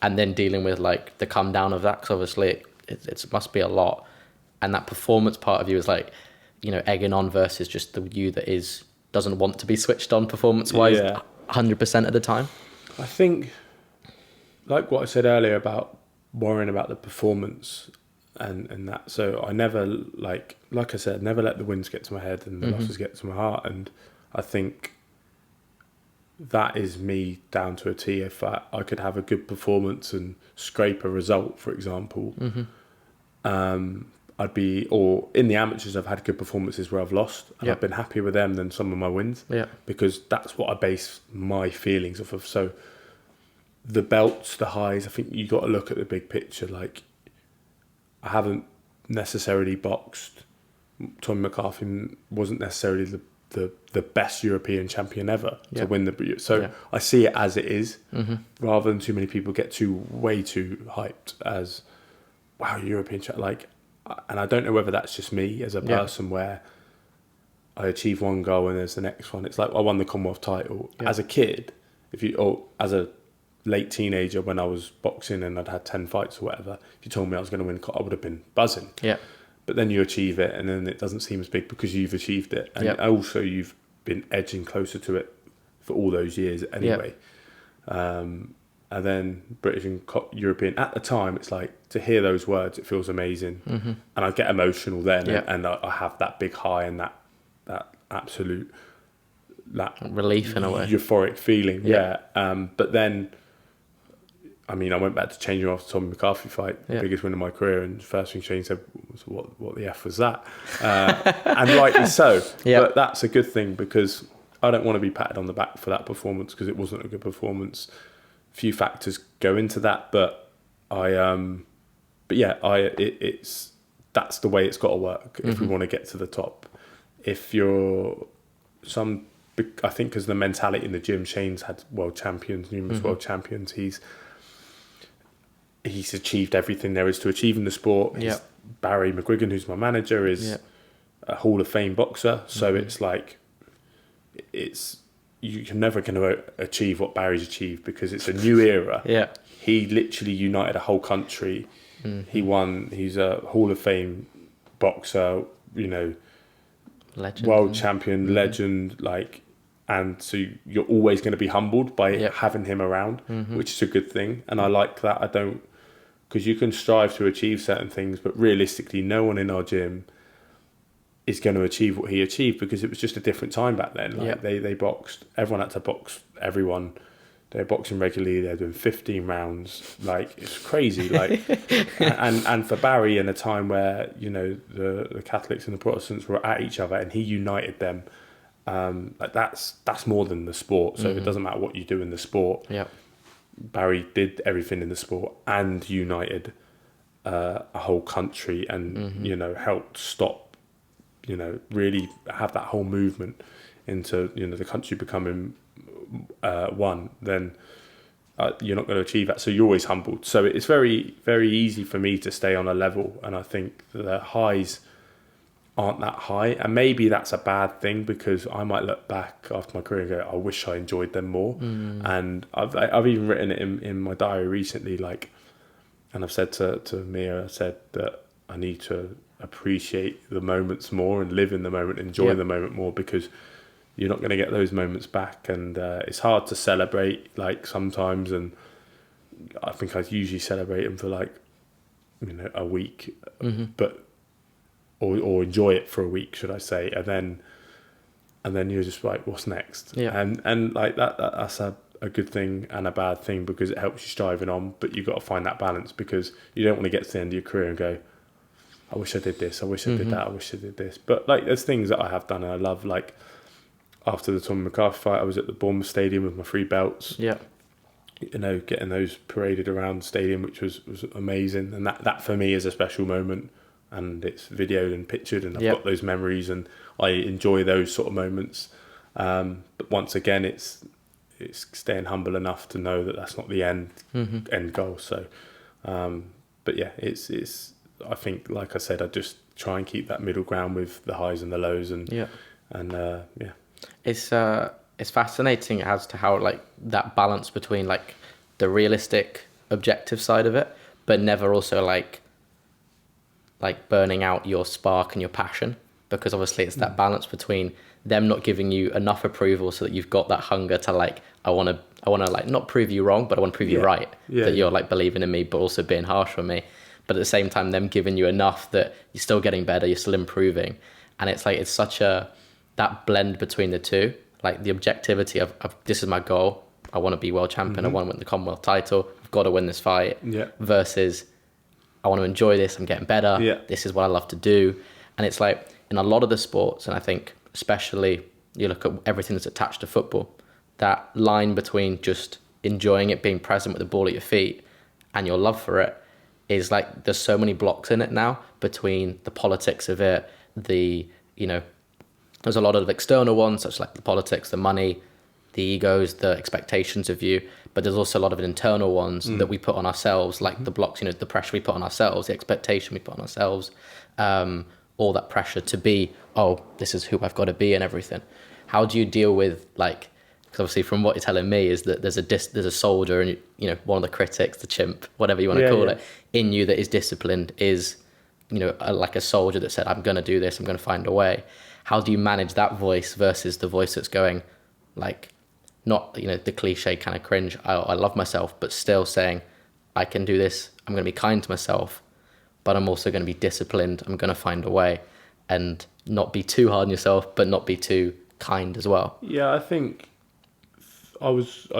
and then dealing with like the come down of that, because obviously it must be a lot. And that performance part of you is like, you know, egging on versus just the you that is doesn't want to be switched on performance-wise 100% of the time? I think, like what I said earlier about worrying about the performance and that. So I never, like I said, never let the wins get to my head and the losses get to my heart. And I think that is me down to a T. If I could have a good performance and scrape a result, for example, I'd be, or in the amateurs, I've had good performances where I've lost and I've been happier with them than some of my wins because that's what I base my feelings off of. So the belts, the highs, I think you got to look at the big picture. Like, I haven't necessarily boxed. Tommy McCarthy wasn't necessarily the best European champion ever to win the. So I see it as it is, rather than too many people get way too hyped as, wow, European champion. Like, and I don't know whether that's just me as a person where I achieve one goal and there's the next one. It's like I won the Commonwealth title as a kid, or as a late teenager when I was boxing and I'd had 10 fights or whatever. If you told me I was going to win, I would have been buzzing. Yeah. But then you achieve it and then it doesn't seem as big because you've achieved it. And also you've been edging closer to it for all those years anyway. And then British and European, at the time, it's like, to hear those words, it feels amazing. And I get emotional then and I have that big high and that absolute relief in a way. Euphoric feeling. But then, I mean, I went back to changing off the Tommy McCarthy fight, the biggest win of my career, and the first thing Shane said was, what the F was that? And rightly so. But that's a good thing because I don't want to be patted on the back for that performance because it wasn't a good performance. A few factors go into that, but it's that's the way it's got to work if we want to get to the top. If you're I think because the mentality in the gym, Shane's had world champions, numerous world champions. He's achieved everything there is to achieve in the sport. Barry McGuigan, who's my manager, is a Hall of Fame boxer. So it's like, you're never going to achieve what Barry's achieved because it's a new era. He literally united a whole country. He won. He's a Hall of Fame boxer. Legend, world champion, legend. And so you're always going to be humbled by having him around, which is a good thing. And I like that. Because you can strive to achieve certain things, but realistically, no one in our gym is going to achieve what he achieved because it was just a different time back then. They boxed, everyone had to box everyone. They were boxing regularly. They're doing 15 rounds. It's crazy. And for Barry, in a time where the Catholics and the Protestants were at each other, and he united them. That's more than the sport. So it doesn't matter what you do in the sport. Barry did everything in the sport and united a whole country and helped stop, really have that whole movement into the country becoming one. Then you're not going to achieve that. So you're always humbled. So it's very, very easy for me to stay on a level, and I think the highs aren't that high, and maybe that's a bad thing because I might look back after my career and go, I wish I enjoyed them more. And I've even written it in my diary recently, and I've said to Mia, I said that I need to appreciate the moments more and live in the moment, enjoy the moment more, because you're not going to get those moments back, and it's hard to celebrate sometimes, and I think I usually celebrate them for a week, but or enjoy it for a week, should I say, and then you're just like, what's next? And that's a good thing and a bad thing because it helps you striving on, but you've got to find that balance because you don't want to get to the end of your career and go, I wish I did this, I wish I did that, I wish I did this. But there's things that I have done and I love, after the Tommy McCarthy fight, I was at the Bournemouth Stadium with my 3 belts. Getting those paraded around the stadium, which was amazing, and that for me is a special moment. And it's videoed and pictured, and I've got those memories, and I enjoy those sort of moments. But once again, it's staying humble enough to know that that's not the end goal. So, but yeah, it's. I think, like I said, I just try and keep that middle ground with the highs and the lows, and It's fascinating as to how that balance between the realistic, objective side of it, but never also burning out your spark and your passion, because obviously it's that balance between them not giving you enough approval so that you've got that hunger to like, I want to like not prove you wrong, but I want to prove you right. That you're like believing in me, but also being harsh on me. But at the same time, them giving you enough that you're still getting better, you're still improving. And it's like, it's such that blend between the two, like the objectivity of this is my goal. I want to be world champion. I want to win the Commonwealth title. I've got to win this fight. Versus I want to enjoy this. I'm getting better. This is what I love to do. And it's like in a lot of the sports, and I think especially you look at everything that's attached to football, that line between just enjoying it, being present with the ball at your feet and your love for it is like, there's so many blocks in it now between the politics of it, there's a lot of external ones, such like the politics, the money, the egos, the expectations of you, but there's also a lot of internal ones that we put on ourselves, like the blocks, the pressure we put on ourselves, the expectation we put on ourselves, all that pressure to be, this is who I've got to be and everything. How do you deal with like, because obviously from what you're telling me is that there's a soldier and one of the critics, the chimp, whatever you want to call it, in you that is disciplined, is like a soldier that said, I'm going to do this, I'm going to find a way. How do you manage that voice versus the voice that's going like, not the cliche kind of cringe, I love myself, but still saying, I can do this, I'm going to be kind to myself, but I'm also going to be disciplined, I'm going to find a way, and not be too hard on yourself, but not be too kind as well. I think I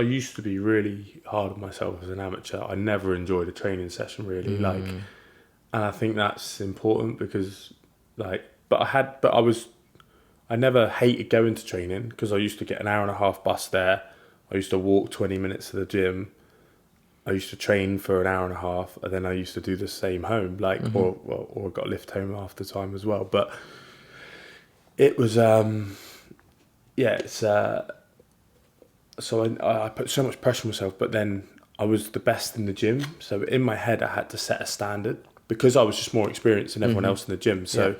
used to be really hard on myself as an amateur. I never enjoyed a training session really, and I think that's important because I never hated going to training because I used to get an hour and a half bus there. I used to walk 20 minutes to the gym. I used to train for an hour and a half, and then I used to do the same home, or got a lift home after time as well. But it was, so I put so much pressure on myself, but then I was the best in the gym. So in my head, I had to set a standard because I was just more experienced than everyone else in the gym. So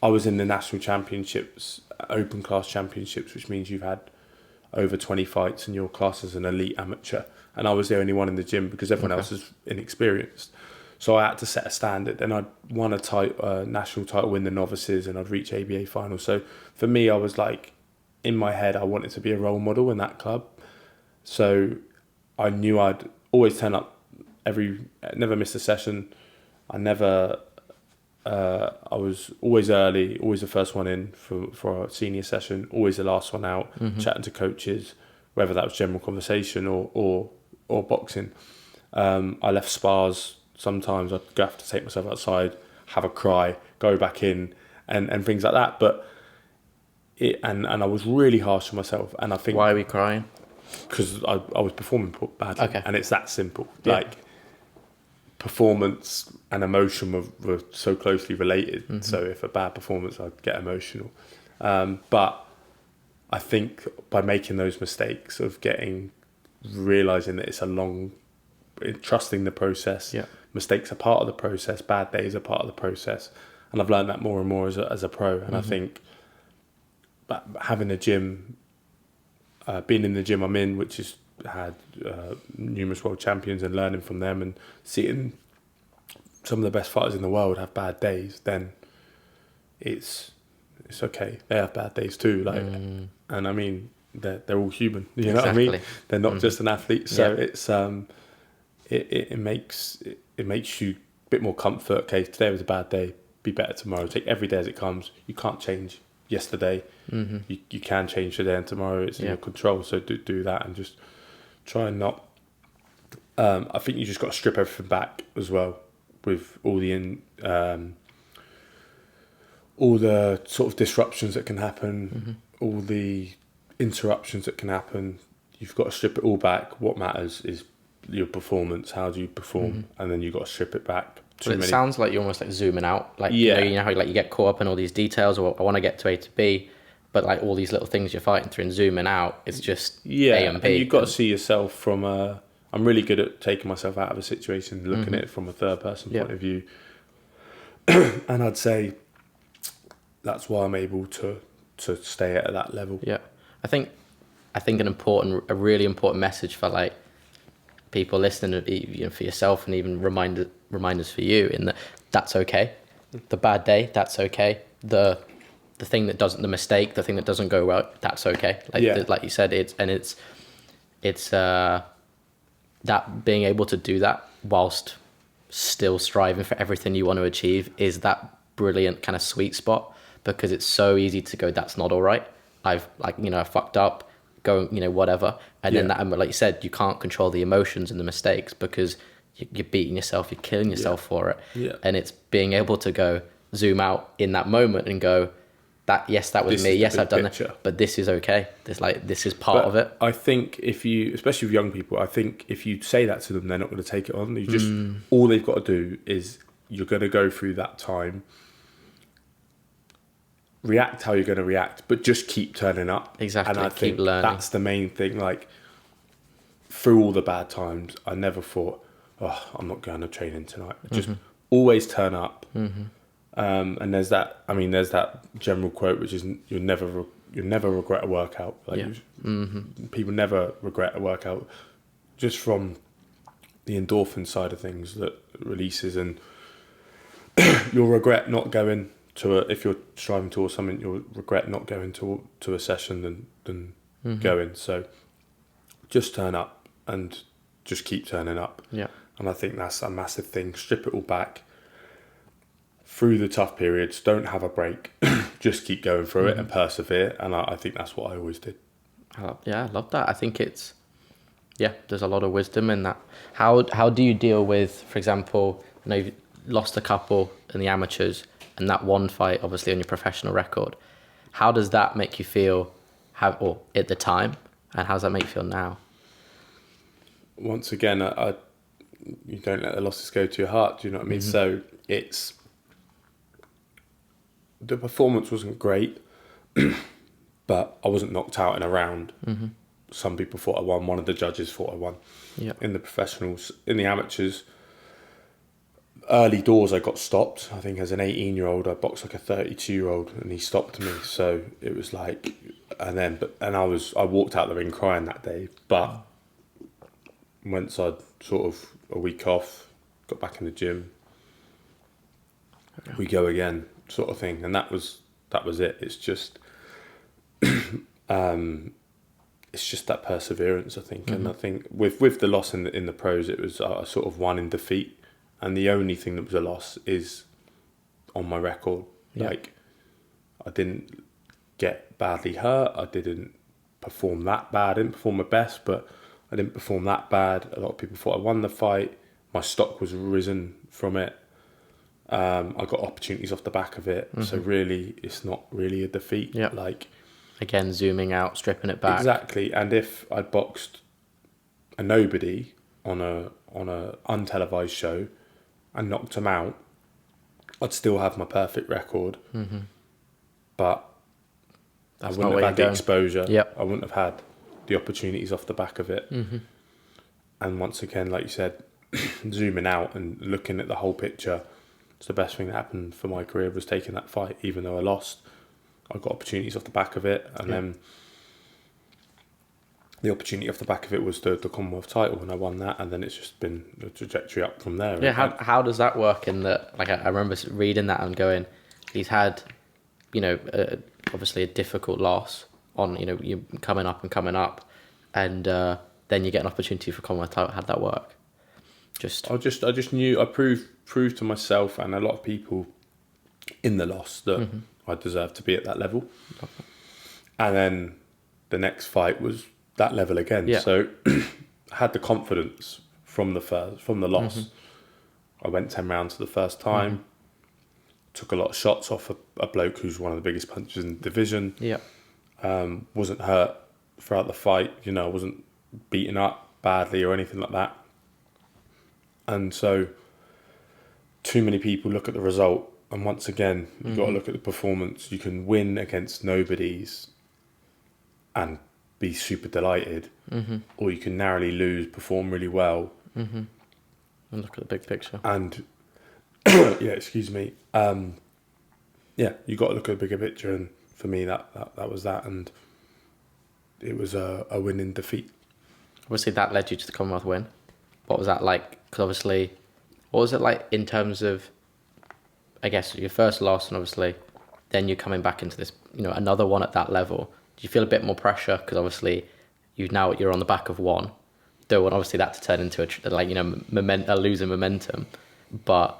I was in the national championships, open class championships, which means you've had over 20 fights and your class as an elite amateur. And I was the only one in the gym because everyone else is inexperienced. So I had to set a standard, and I'd won a national title in the novices, and I'd reach ABA finals. So for me, I was like, in my head, I wanted to be a role model in that club. So I knew I'd always turn up never missed a session. I was always early, always the first one in for a senior session, always the last one out, chatting to coaches, whether that was general conversation or boxing. I left spars. Sometimes I'd have to take myself outside, have a cry, go back in, and things like that. But I was really harsh on myself. And I think, why are we crying? Because I was performing badly, and it's that simple. Yeah. Like, performance and emotion were so closely related. So if a bad performance, I'd get emotional. But I think by making those mistakes of realizing that it's trusting the process, mistakes are part of the process, bad days are part of the process. And I've learned that more and more as a pro. And I think having a gym, being in the gym I'm in, which is had numerous world champions, and learning from them and seeing some of the best fighters in the world have bad days, then it's okay. They have bad days too, and I mean they're all human. You know what I mean? They're not just an athlete. So it's it makes you a bit more comfort. Okay, today was a bad day. Be better tomorrow. Take every day as it comes. You can't change yesterday. You can change today and tomorrow. It's in your control. So do that and just try and not. I think you just got to strip everything back as well, with all the sort of disruptions that can happen, all the interruptions that can happen. You've got to strip it all back. What matters is your performance. How do you perform? And then you've got to strip it back. It sounds like you're almost like zooming out. Like, you know how like you get caught up in all these details, or I want to get to A to B, but like all these little things you're fighting through and zooming out, it's just A and B. And you've got to see yourself from I'm really good at taking myself out of a situation, looking at it from a third person point of view. And I'd say that's why I'm able to stay at that level. Yeah. I think a really important message for like people listening, you know, for yourself, and even reminders for you, in that's okay. The bad day, that's okay. The the thing that doesn't, the mistake, the thing that doesn't go well, that's okay. Like you said, it's that being able to do that whilst still striving for everything you want to achieve is that brilliant kind of sweet spot, because it's so easy to go, that's not all right. I fucked up, go, whatever. And then that, like you said, you can't control the emotions and the mistakes because you're beating yourself, you're killing yourself for it. Yeah. And it's being able to go zoom out in that moment and go, that was me. Yes, I've done that, but this is okay. This is part of it. I think if you, especially with young people, I think if you say that to them, they're not going to take it on. You just, all they've got to do is you're going to go through that time, react how you're going to react, but just keep turning up. Exactly. And I keep think learning. that's the main thing. Like, through all the bad times, I never thought, oh, I'm not going to training tonight. Just always turn up. And there's that general quote, which is you'll never regret a workout. People never regret a workout, just from the endorphin side of things that releases, and you'll regret not going to if you're striving towards something, you'll regret not going to a session than going. So just turn up and just keep turning up. Yeah. And I think that's a massive thing. Strip it all back. Through the tough periods, don't have a break. Just keep going through it and persevere. And I think that's what I always did. I love that. I think there's a lot of wisdom in that. How do you deal with, for example, you've lost a couple in the amateurs and that one fight, obviously, on your professional record. How does that make you feel, or at the time, and how does that make you feel now? Once again, you don't let the losses go to your heart. Do you know what I mean? So the performance wasn't great, but I wasn't knocked out in a round. Some people thought I won. One of the judges thought I won. In the professionals. In the amateurs, early doors I got stopped. I think as an 18-year-old, I boxed like a 32-year-old, and he stopped me. So it was like, and I walked out the ring crying that day. But once I'd sort of a week off, got back in the gym, we go again, sort of thing. And that was it. It's just that perseverance, I think. And I think with the loss in the pros, it was a sort of one in defeat, and the only thing that was a loss is on my record. Like, I didn't get badly hurt, I didn't perform that bad. I didn't perform my best, but I didn't perform that bad. A lot of people thought I won the fight. My stock was risen from it. I got opportunities off the back of it. So really, it's not really a defeat. Like, again, zooming out, stripping it back. Exactly. And if I'd boxed a nobody on a untelevised show and knocked him out, I'd still have my perfect record. But That's I wouldn't have had the exposure. Yep. I wouldn't have had the opportunities off the back of it. And once again, like you said, zooming out and looking at the whole picture, it's the best thing that happened for my career was taking that fight. Even though I lost, I got opportunities off the back of it. And then the opportunity off the back of it was the Commonwealth title, and I won that. And then it's just been the trajectory up from there. Yeah, how does that work in the, like, I remember reading that and going, he's had, obviously a difficult loss on, you're coming up, and then you get an opportunity for Commonwealth title. How'd that work? I just knew, I proved to myself and a lot of people in the loss that I deserved to be at that level. And then the next fight was that level again. So I had the confidence from the loss. I went 10 rounds for the first time. Took a lot of shots off a bloke who's one of the biggest punchers in the division. Wasn't hurt throughout the fight. I wasn't beaten up badly or anything like that. And so too many people look at the result, and once again, you've got to look at the performance. You can win against nobodies and be super delighted, or you can narrowly lose, perform really well, and look at the big picture. And excuse me. You got to look at the bigger picture, and for me, that was that, and it was a win in defeat. Obviously, that led you to the Commonwealth win. What was that like? Because obviously, what was it like in terms of, I guess, your first loss, and obviously then you're coming back into this, another one at that level. Do you feel a bit more pressure? Because obviously you're on the back of one. Don't want obviously that to turn into a losing momentum, but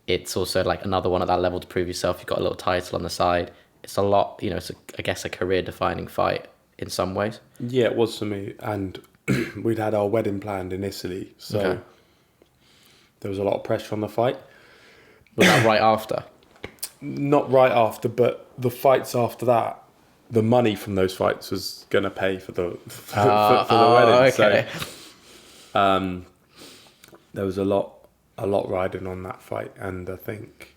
it's also like another one at that level to prove yourself. You've got a little title on the side. It's a lot, it's I guess a career defining fight in some ways. Yeah, it was for me, and we'd had our wedding planned in Italy, so there was a lot of pressure on the fight. Was that right after? Not right after, but the fights after that, the money from those fights was going to pay for the wedding. Okay. So there was a lot riding on that fight, and I think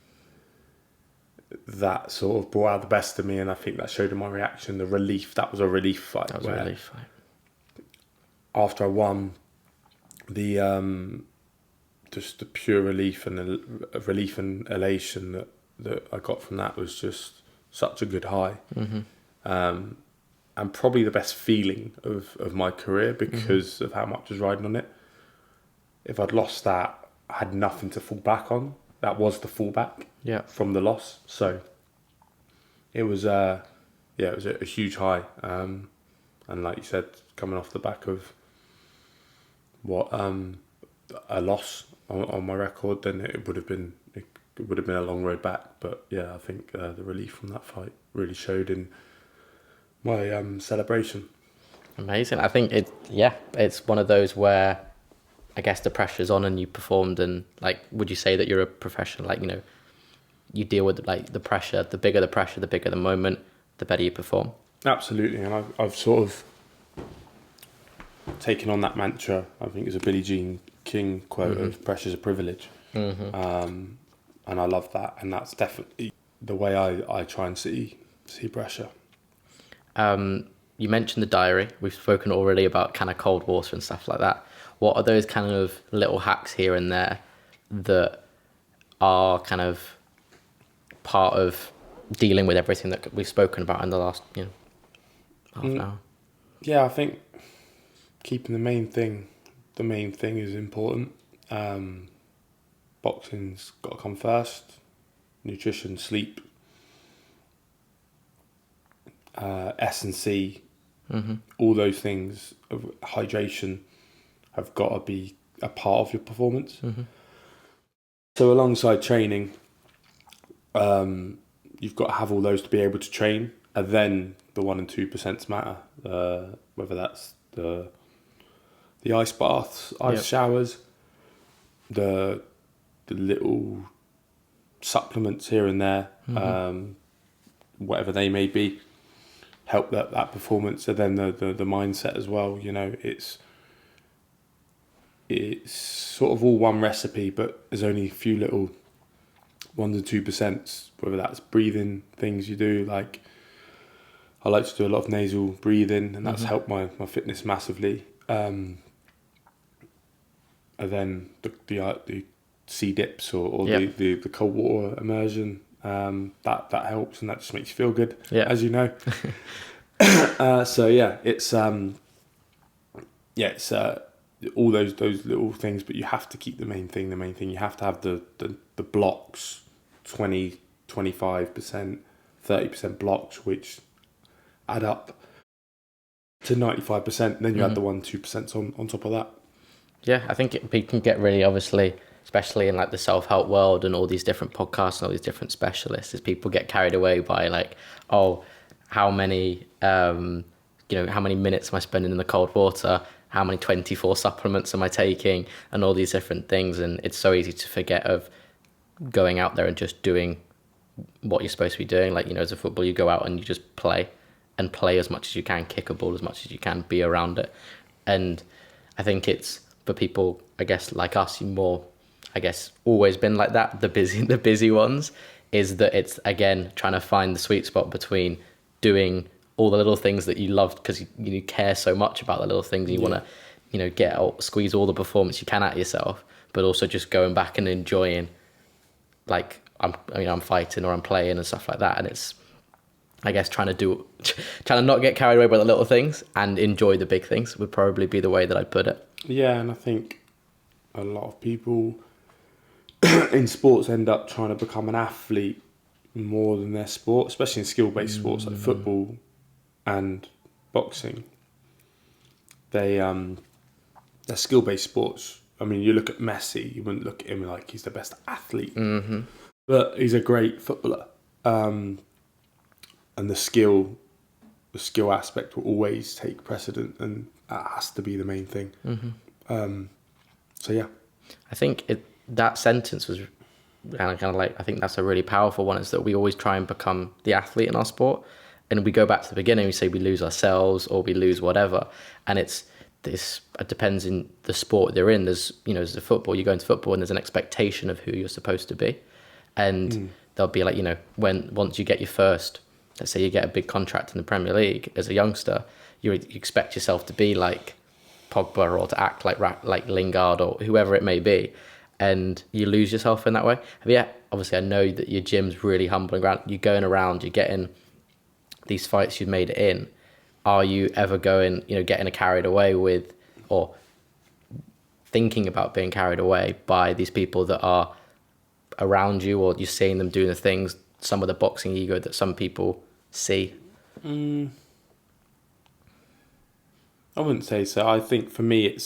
that sort of brought out the best of me, and I think that showed in my reaction, the relief. That was a relief fight. That was a relief fight. After I won, just the pure relief and elation that I got from that was just such a good high. Mm-hmm. And probably the best feeling of my career because of how much was riding on it. If I'd lost that, I had nothing to fall back on. That was the fallback from the loss. So it was a huge high. And like you said, coming off the back of what a loss on my record, then it would have been a long road back. But yeah, I think the relief from that fight really showed in my celebration. Amazing. I think it's one of those where I guess the pressure's on and you performed, and like, would you say that you're a professional? Like, you deal with like the pressure. The bigger the pressure, the bigger the moment, the better you perform. Absolutely, and I've sort of taken on that mantra. I think it's a Billie Jean King quote of "Pressure's a privilege," and I love that, and that's definitely the way I try and see pressure. You mentioned the diary. We've spoken already about kind of cold water and stuff like that. What are those kind of little hacks here and there that are kind of part of dealing with everything that we've spoken about in the last, half an hour? Yeah, I think keeping the main thing is important. Boxing's got to come first. Nutrition, sleep, S&C, all those things of hydration have got to be a part of your performance. So alongside training, you've got to have all those to be able to train, and then the 1% and 2% matter. Whether that's the ice baths, ice showers, the little supplements here and there, whatever they may be, help that performance, and then the mindset as well. It's sort of all one recipe, but there's only a few little 1% to 2%, whether that's breathing things you do. Like, I like to do a lot of nasal breathing, and that's helped my fitness massively. And then the sea dips or the cold water immersion, that helps, and that just makes you feel good, as you know. So yeah, it's all those little things, but you have to keep the main thing. You have to have the blocks, 20, 25%, 30% blocks, which add up to 95%. And then you add the 1-2% on top of that. Yeah, I think people can get really, obviously, especially in like the self-help world and all these different podcasts and all these different specialists, is people get carried away by like, how many minutes am I spending in the cold water? How many 24 supplements am I taking? And all these different things. And it's so easy to forget of going out there and just doing what you're supposed to be doing. Like, as a football, you go out and you just play as much as you can, kick a ball as much as you can, be around it. And I think it's, for people, I guess, like us, more, I guess, always been like that, the busy ones, is that it's, again, trying to find the sweet spot between doing all the little things that you love because you care so much about the little things, and you want to, squeeze all the performance you can out of yourself, but also just going back and enjoying, like, I'm fighting or I'm playing and stuff like that. And it's, I guess, trying to not get carried away by the little things and enjoy the big things would probably be the way that I'd put it. Yeah, and I think a lot of people in sports end up trying to become an athlete more than their sport, especially in skill-based sports like football and boxing. They're skill-based sports. I mean, you look at Messi, you wouldn't look at him like he's the best athlete, but he's a great footballer. And the skill aspect will always take precedent, and that has to be the main thing. So yeah, I think that sentence was kind of like, I think that's a really powerful one, is that we always try and become the athlete in our sport, and we go back to the beginning, we say we lose ourselves or we lose whatever, and it depends in the sport they're in. There's there's a football, you go into football and there's an expectation of who you're supposed to be, and there'll be like, once you get your first, let's say you get a big contract in the Premier League as a youngster, you expect yourself to be like Pogba or to act like Lingard or whoever it may be, and you lose yourself in that way. Obviously I know that your gym's really humbling ground. You're going around, you're getting these fights you've made it in. Are you ever going, getting carried away with, or thinking about being carried away by these people that are around you, or you're seeing them doing the things, some of the boxing ego that some people see? I wouldn't say so. I think for me,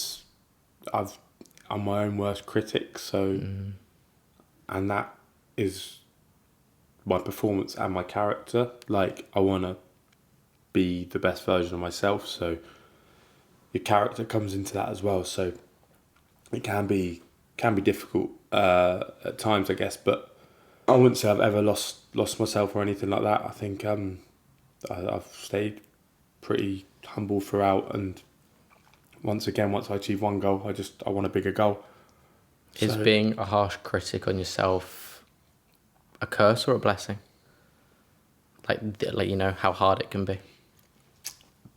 I'm my own worst critic. So, and that is my performance and my character. Like, I want to be the best version of myself. So your character comes into that as well. So it can be difficult at times, I guess. But I wouldn't say I've ever lost myself or anything like that. I think I've stayed pretty humble throughout, and once I achieve one goal, I want a bigger goal. Is being a harsh critic on yourself a curse or a blessing? Like how hard it can be.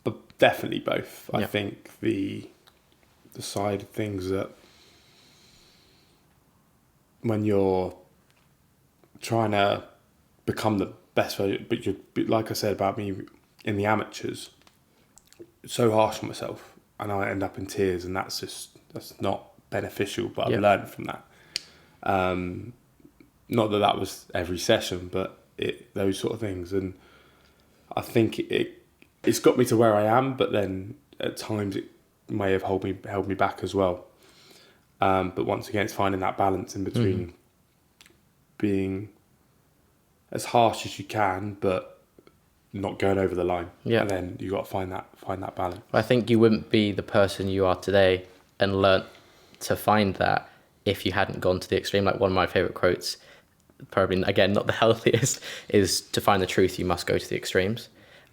But definitely both. I think the side of things that when you're trying to become the best version, but like I said about me in the amateurs, so harsh on myself, and I end up in tears, and that's not beneficial. But I've learned from that. Not that was every session, but those sort of things, and I think it's got me to where I am. But then at times it may have held me back as well. But once again, it's finding that balance in between being as harsh as you can, but not going over the line. Yeah. And then you got to find that balance. I think you wouldn't be the person you are today and learnt to find that if you hadn't gone to the extreme. Like, one of my favourite quotes, probably again not the healthiest, is to find the truth you must go to the extremes.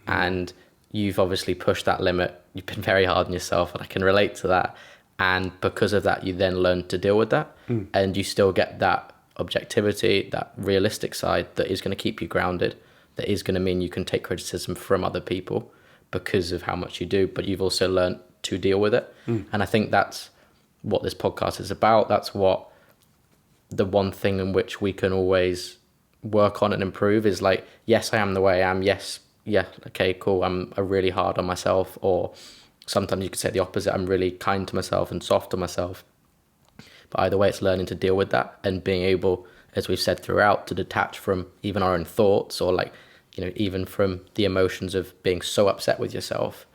And you've obviously pushed that limit. You've been very hard on yourself, and I can relate to that. And because of that, you then learn to deal with that, and you still get that objectivity, that realistic side that is going to keep you grounded, that is going to mean you can take criticism from other people because of how much you do, but you've also learned to deal with it. And I think that's what this podcast is about. That's what the one thing in which we can always work on and improve is, like, yes, I am the way I am. Yes, yeah, okay, cool. I'm really hard on myself, or sometimes you could say the opposite. I'm really kind to myself and soft on myself. But either way, it's learning to deal with that and being able, as we've said throughout, to detach from even our own thoughts, or even from the emotions of being so upset with yourself.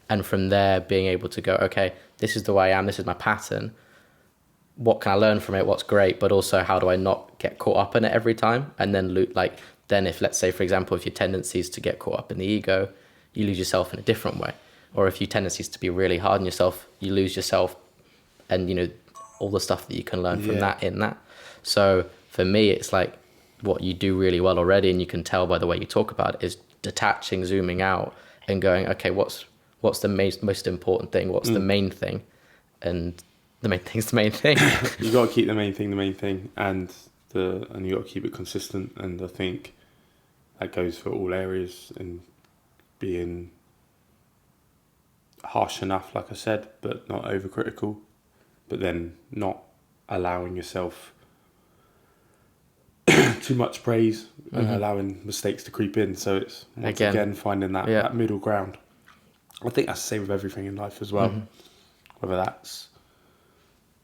And from there, being able to go, okay, this is the way I am. This is my pattern. What can I learn from it? What's great? But also, how do I not get caught up in it every time? And then if, let's say, for example, if your tendency is to get caught up in the ego, you lose yourself in a different way. Or if your tendency is to be really hard on yourself, you lose yourself, and all the stuff that you can learn from that in that. So for me, it's like what you do really well already, and you can tell by the way you talk about it, is detaching, zooming out, and going, okay, what's the most important thing? What's the main thing? And the main thing's the main thing. You got to keep the main thing, and you got to keep it consistent. And I think that goes for all areas, and being harsh enough, like I said, but not overcritical, but then not allowing yourself too much praise and allowing mistakes to creep in. So it's once again finding that middle ground. I think that's the same with everything in life as well, whether that's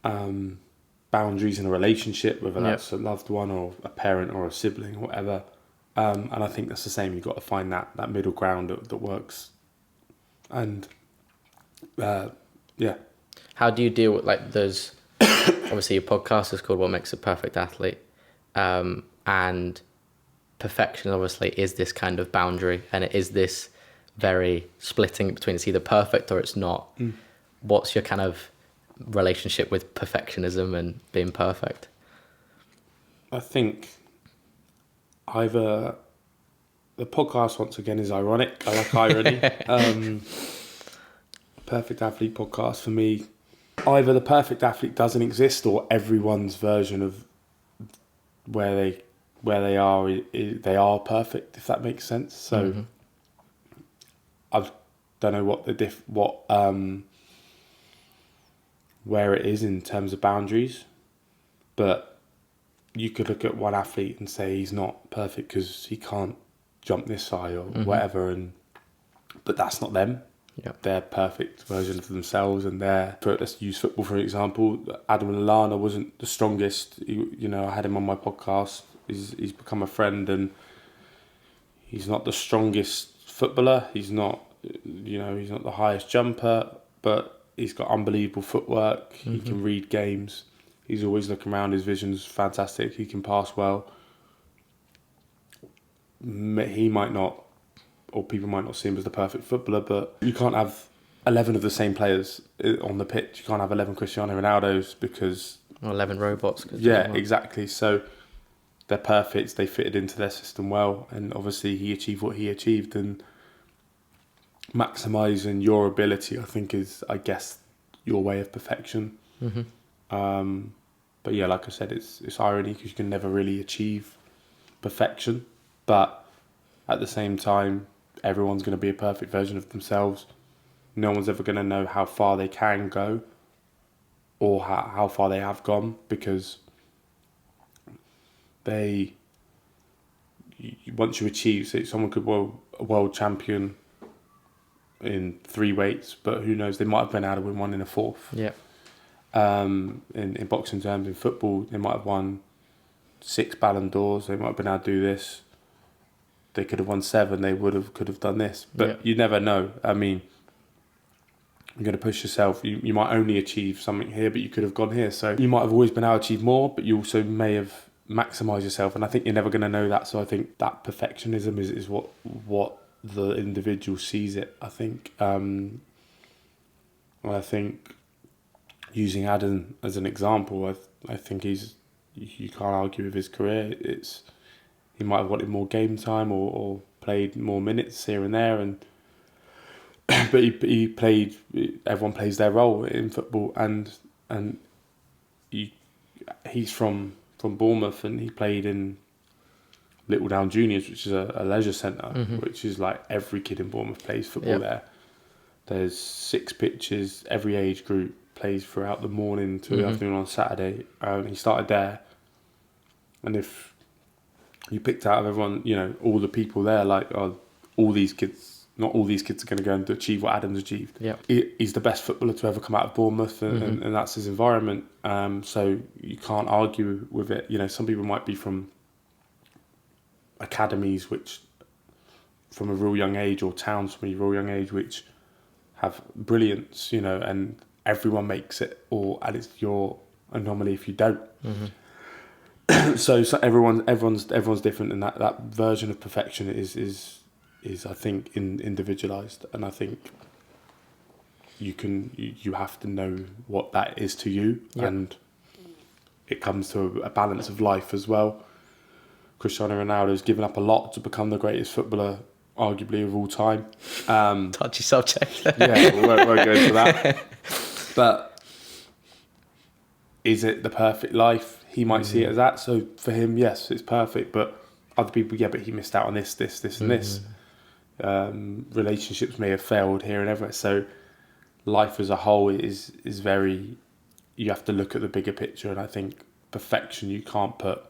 boundaries in a relationship, whether that's a loved one or a parent or a sibling or whatever. And I think that's the same. You've got to find that middle ground that works. And yeah. How do you deal with, like, there's obviously your podcast is called What Makes a Perfect Athlete, and perfection obviously is this kind of boundary, and it is this very splitting between it's either perfect or it's not. What's your kind of relationship with perfectionism and being perfect? I think either the podcast once again is ironic. I like irony. Perfect Athlete podcast for me, either the perfect athlete doesn't exist or everyone's version of where they are they are perfect, if that makes sense. So I don't know where it is in terms of boundaries, but you could look at one athlete and say he's not perfect because he can't jump this high or whatever, but that's not them. Yep. Their perfect version of themselves, and let's use football for example. Adam Lallana wasn't the strongest. I had him on my podcast. He's become a friend, and he's not the strongest footballer. He's not the highest jumper, but he's got unbelievable footwork. He can read games. He's always looking around. His vision's fantastic. He can pass well. He might not, or people might not see him as the perfect footballer, but you can't have 11 of the same players on the pitch. You can't have 11 Cristiano Ronaldos because... Or 11 robots. Yeah, exactly. So they're perfect. They fitted into their system well. And obviously he achieved what he achieved. And maximising your ability, I think, is, I guess, your way of perfection. But yeah, like I said, it's irony because you can never really achieve perfection. But at the same time, everyone's going to be a perfect version of themselves. No one's ever going to know how far they can go or how far they have gone, because once you achieve, so someone could be a world champion in 3 weights, but who knows, they might have been able to win one in a 4th. Yeah. In boxing terms, in football, they might have won 6 Ballon d'Ors. They might have been able to do this. They could have won 7. They could have done this, but you never know. I mean, you're going to push yourself. You might only achieve something here, but you could have gone here. So you might have always been able to achieve more, but you also may have maximised yourself. And I think you're never going to know that. So I think that perfectionism is what the individual sees it. I think. I think using Adam as an example, I think you can't argue with his career. He might have wanted more game time or played more minutes here and there, but he played. Everyone plays their role in football, and he's from Bournemouth, and he played in Little Down Juniors, which is a leisure centre, which is like every kid in Bournemouth plays football there. There's 6 pitches, every age group plays throughout the morning to the afternoon on Saturday. He started there, and if you picked out of everyone, all the people there, like, all these kids, not all these kids are going to go and achieve what Adam's achieved. Yeah. He's the best footballer to ever come out of Bournemouth, and that's his environment. So you can't argue with it. Some people might be from academies which, from a real young age, or towns from a real young age, which have brilliance, and everyone makes it, and it's your anomaly if you don't. So everyone's different, and that version of perfection is I think individualized, and I think you have to know what that is to you, and it comes to a balance of life as well. Cristiano Ronaldo's given up a lot to become the greatest footballer, arguably, of all time. Touchy subject. Yeah, we won't go into that. But is it the perfect life? He might see it as that. So for him, yes, it's perfect. But other people, but he missed out on this, and this. Relationships may have failed here and everywhere. So life as a whole is very... You have to look at the bigger picture. And I think perfection you can't put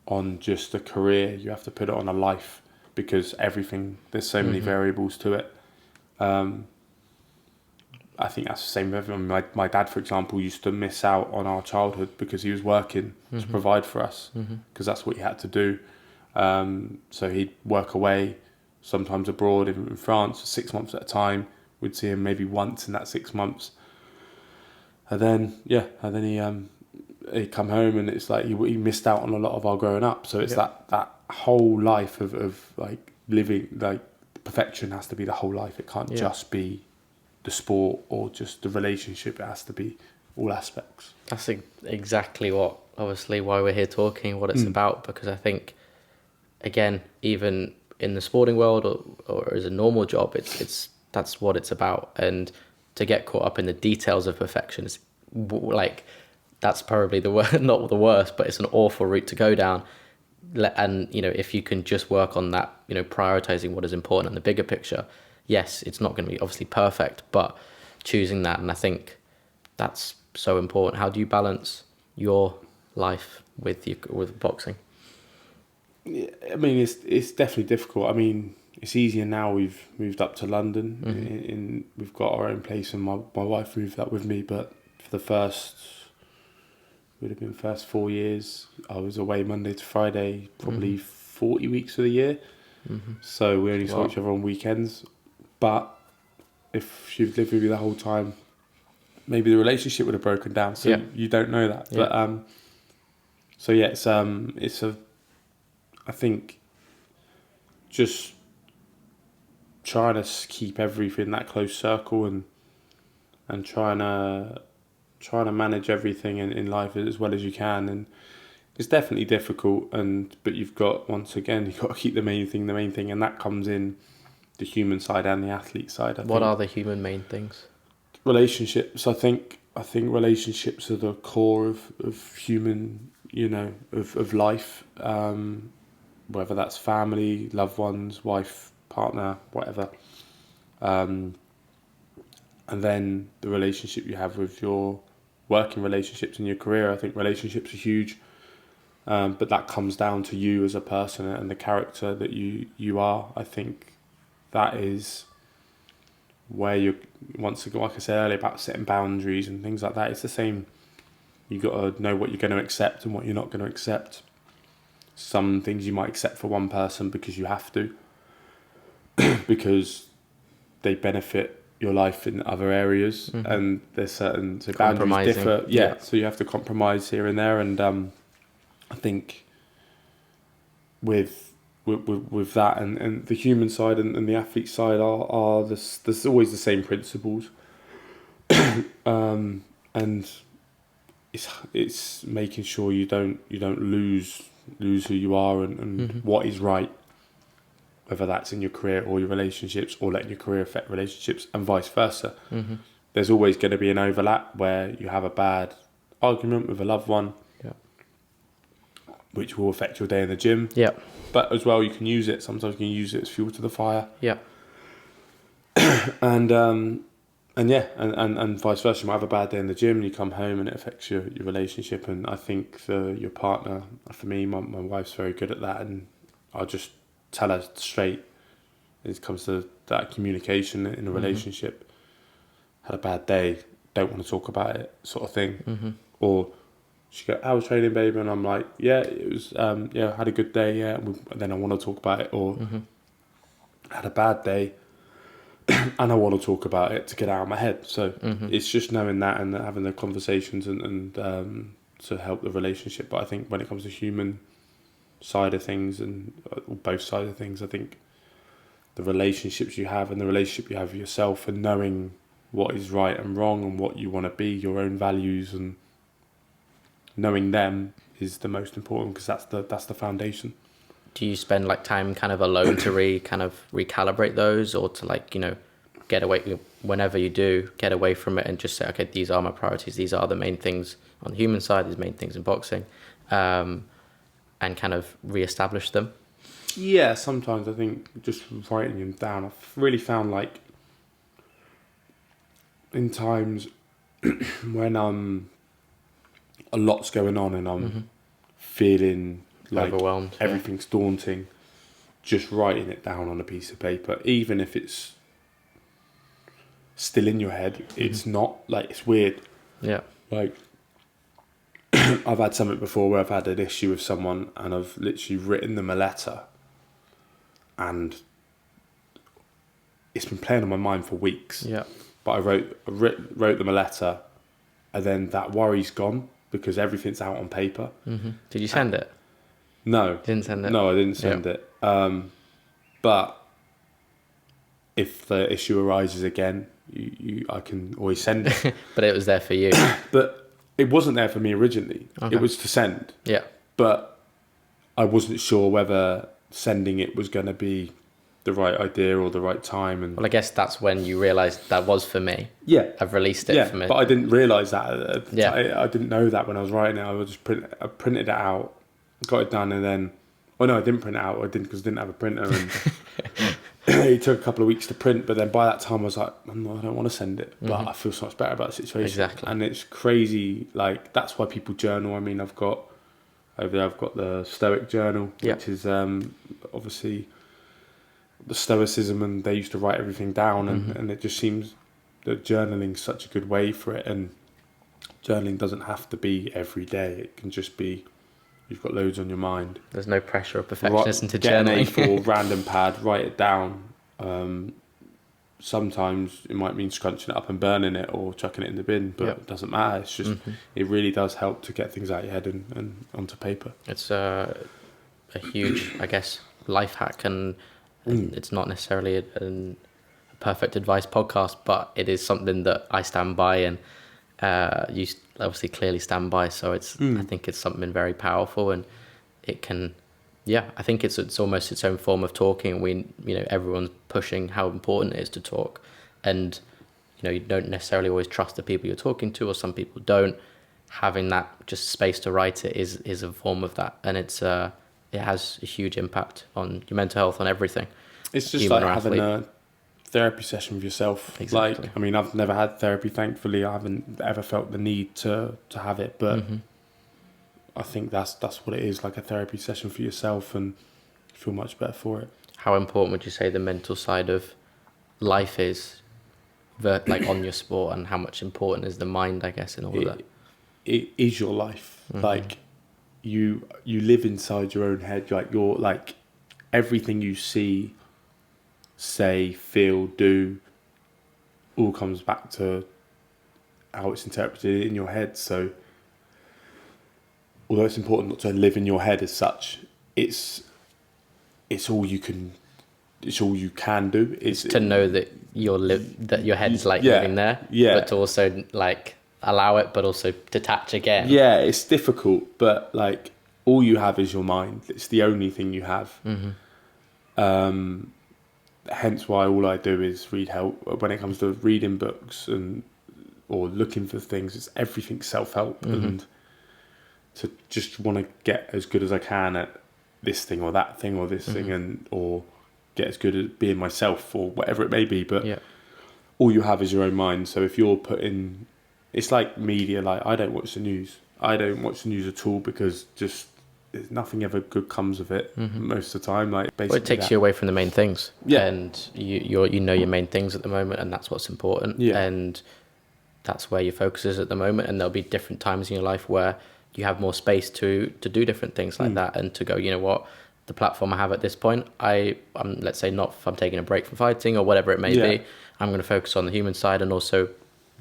on just a career. You have to put it on a life, because everything... There's so many variables to it. I think that's the same with everyone. My dad, for example, used to miss out on our childhood because he was working to provide for us, because that's what he had to do. So he'd work away, sometimes abroad in France for 6 months at a time. We'd see him maybe once in that 6 months. And then he'd come home, and it's like he missed out on a lot of our growing up. So it's that whole life of like living, like perfection has to be the whole life. It can't just be the sport or just the relationship. It has to be all aspects. That's exactly why we're here talking, what it's about, because I think, again, even in the sporting world or as a normal job, that's what it's about. And to get caught up in the details of perfection is like, that's probably not the worst, but it's an awful route to go down. And, if you can just work on that, prioritizing what is important and the bigger picture, yes, it's not going to be obviously perfect, but choosing that. And I think that's so important. How do you balance your life with boxing? Yeah, I mean, it's definitely difficult. I mean, it's easier now. We've moved up to London. We've got our own place, and my wife moved up with me. But for the first 4 years, I was away Monday to Friday, probably 40 weeks of the year. So we only saw each other on weekends. But if she'd lived with me the whole time, maybe the relationship would have broken down. So you don't know that. Yeah. But so yeah, I think just trying to keep everything that close circle and trying to manage everything in life as well as you can, and it's definitely difficult. But you've got to keep the main thing, and that comes in the human side and the athlete side. What are the human main things? Relationships. I think relationships are the core of human, of life. Whether that's family, loved ones, wife, partner, whatever. And then the relationship you have with your working relationships in your career. I think relationships are huge, but that comes down to you as a person and the character that you are. I think that is where like I said earlier about setting boundaries and things like that. It's the same. You got to know what you're going to accept and what you're not going to accept. Some things you might accept for one person because you have to, because they benefit your life in other areas, and there's certain boundaries differ. Yeah, so you have to compromise here and there, and I think with that and the human side and the athlete side are there's always the same principles, and it's making sure you don't lose who you are and what is right, whether that's in your career or your relationships, or letting your career affect relationships and vice versa. There's always going to be an overlap where you have a bad argument with a loved one, which will affect your day in the gym. But as well, you can use it. Sometimes you can use it as fuel to the fire. And vice versa. You might have a bad day in the gym and you come home and it affects your relationship. And I think your partner, for me, my wife's very good at that, and I'll just tell her straight when it comes to that communication in a relationship. Had a bad day, don't want to talk about it, sort of thing. Or she go, "How was training, baby?" And I'm like, "Yeah, it was. Had a good day. Yeah." And then I want to talk about it. Or had a bad day, and I want to talk about it to get out of my head. So it's just knowing that and having the conversations and to help the relationship. But I think when it comes to human side of things and both sides of things, I think the relationships you have and the relationship you have with yourself and knowing what is right and wrong and what you want to be, your own values, and knowing them is the most important, because that's the foundation. Do you spend like time kind of alone to recalibrate those, or to get away, whenever you do get away from it and just say, okay, these are my priorities, these are the main things on the human side, these main things in boxing, and kind of reestablish them? Yeah, sometimes I think just writing them down. I've really found like in times when a lot's going on and I'm feeling like overwhelmed, everything's daunting, just writing it down on a piece of paper, even if it's still in your head, it's not like, it's weird. Yeah. Like I've had something before where I've had an issue with someone and I've literally written them a letter, and it's been playing on my mind for weeks. Yeah. But I wrote them a letter, and then that worry's gone because everything's out on paper. Mm-hmm. Did you send it? No. Didn't send it? No, I didn't send it. But if the issue arises again, I can always send it. But it was there for you. But it wasn't there for me originally. Okay. It was to send. Yeah. But I wasn't sure whether sending it was going to be the right idea or the right time. And Well, I guess that's when you realised that was for me. yeah, I've released it for me. but I didn't realise that. Yeah. I didn't know that when I was writing it. I printed it out, got it done, and then. Oh no, I didn't print it out. I didn't because I didn't have a printer, and it took a couple of weeks to print. But then by that time, I was like, I don't want to send it, but I feel so much better about the situation. Exactly. And it's crazy. Like that's why people journal. I mean, I've got the Stoic journal, which is obviously the Stoicism, and they used to write everything down, and it just seems that journaling's such a good way for it. And journaling doesn't have to be every day. It can just be. You've got loads on your mind. There's no pressure or perfectionism to Get an journaling. A4 random pad, write it down. Sometimes it might mean scrunching it up and burning it or chucking it in the bin, but it doesn't matter. It's just it really does help to get things out of your head and onto paper. It's a huge, I guess, life hack, and it's not necessarily a perfect advice podcast, but it is something that I stand by, and you obviously clearly stand by. So it's I think it's something very powerful, and it can I think it's almost its own form of talking. Everyone's pushing how important it is to talk, and you don't necessarily always trust the people you're talking to, or some people don't. Having that just space to write it is a form of that, and it has a huge impact on your mental health, on everything. It's just like having a therapy session with yourself. Exactly. Like, I mean, I've never had therapy, thankfully. I haven't ever felt the need to have it, but I think that's what it is, like a therapy session for yourself, and you feel much better for it. How important would you say the mental side of life is, like on your sport, and how much important is the mind, I guess, in all of that? It is your life. Like you live inside your own head. Like you're like everything you see, say, feel, do, all comes back to how it's interpreted in your head. So although it's important not to live in your head as such, it's all you can do. It's to know that that your head's like living there, but to also like allow it, but also detach again. Yeah, it's difficult, but like all you have is your mind. It's the only thing you have. Hence why all I do is read help. When it comes to reading books or looking for things, it's everything self-help, and to just want to get as good as I can at this thing or that thing or this thing, or get as good at being myself or whatever it may be. But all you have is your own mind. So if you're putting, it's like media. Like I don't watch the news. I don't watch the news at all because just nothing ever good comes of it most of the time. Like basically, it takes you away from the main things. And you know your main things at the moment, and that's what's important. And that's where your focus is at the moment. And there'll be different times in your life where you have more space to do different things like that, and to go, you know what, the platform I have at this point, I'm let's say not if I'm taking a break from fighting or whatever it may be, I'm going to focus on the human side and also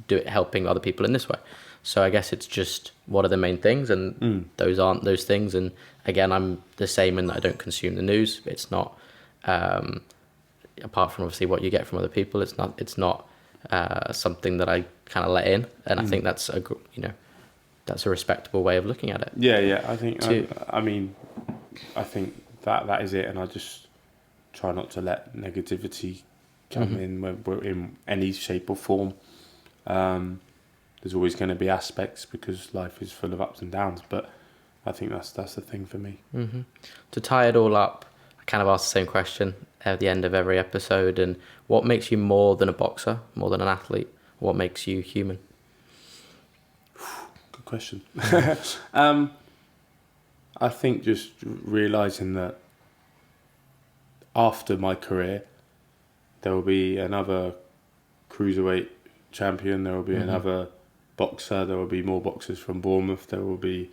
do it helping other people in this way. So I guess it's just what are the main things, and those aren't those things. And again, I'm the same in that I don't consume the news. It's not apart from obviously what you get from other people. It's not something that I kind of let in, and I think that's a respectable way of looking at it. I think I think that is it, and I just try not to let negativity come in when we're in any shape or form. There's always going to be aspects because life is full of ups and downs, but I think that's the thing for me. To tie it all up, I kind of ask the same question at the end of every episode, and what makes you more than a boxer, more than an athlete? What makes you human? Good question. I think just realising that after my career, there will be another cruiserweight champion, there will be another boxer, there will be more boxers from Bournemouth, there will be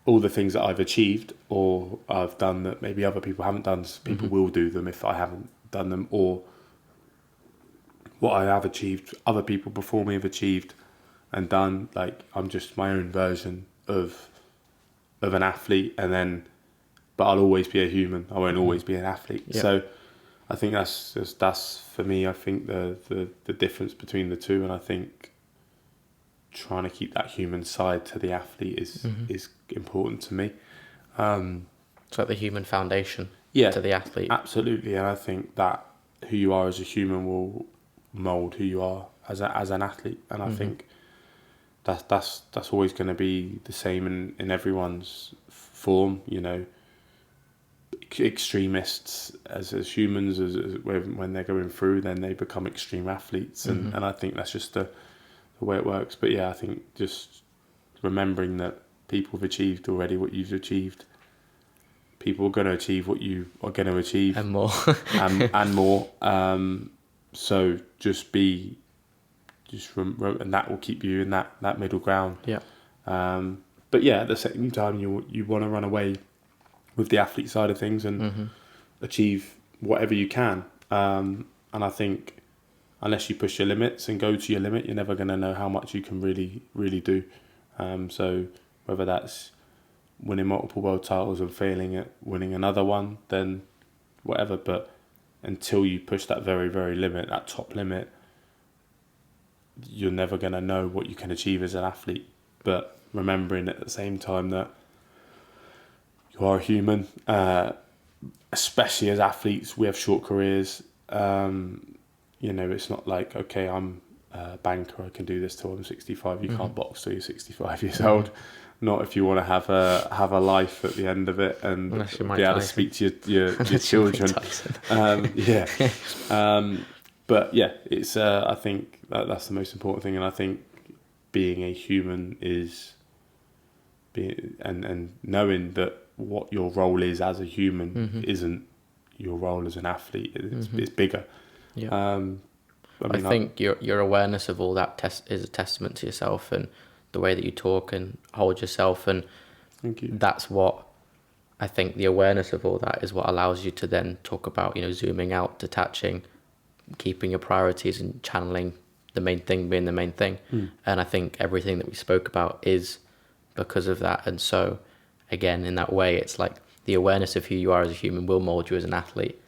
all the things that I've achieved or I've done that maybe other people haven't done. So people will do them if I haven't done them, or what I have achieved, other people before me have achieved and done. Like, I'm just my own version of an athlete, but I'll always be a human. I won't always be an athlete. Yeah. So I think that's for me. I think the difference between the two, and I think trying to keep that human side to the athlete is important to me. It's like the human foundation to the athlete. Absolutely, and I think that who you are as a human will mould who you are as an athlete, and I think that's always going to be the same in everyone's form. You know, extremists as humans, as when they're going through, then they become extreme athletes, and I think that's just the way it works. But yeah, I think just remembering that people have achieved already what you've achieved. People are going to achieve what you are going to achieve, and more, and more. So and that will keep you in that middle ground. Yeah. But yeah, at the same time, you want to run away with the athlete side of things and achieve whatever you can. And I think unless you push your limits and go to your limit, you're never going to know how much you can really, really do. So whether that's winning multiple world titles and failing at winning another one, then whatever. But until you push that very, very limit, that top limit, you're never going to know what you can achieve as an athlete. But remembering at the same time that you are a human, especially as athletes, we have short careers. You know, it's not like, okay, I'm a banker, I can do this till I'm 65. You can't box till you're 65 years old. Not if you want to have a life at the end of it and be able to speak to your children. But yeah, it's I think that's the most important thing, and I think being a human is and knowing that what your role is as a human isn't your role as an athlete. It's bigger. Yeah. I think your awareness of all that is a testament to yourself and the way that you talk and hold yourself, and thank you. That's what I think. The awareness of all that is what allows you to then talk about, zooming out, detaching, keeping your priorities and channeling the main thing being the main thing. And I think everything that we spoke about is because of that. And so again, in that way, it's like the awareness of who you are as a human will mold you as an athlete.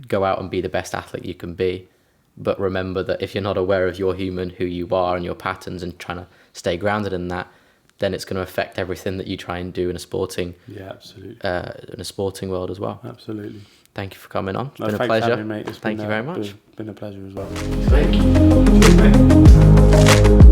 Go out and be the best athlete you can be, but remember that if you're not aware of your human, who you are and your patterns, and trying to stay grounded in that, then it's going to affect everything that you try and do in a sporting in a sporting world as well. Absolutely. Thank you for coming on. It's been a pleasure. Having me, mate. Thank you very much. It's been a pleasure as well. Thank you.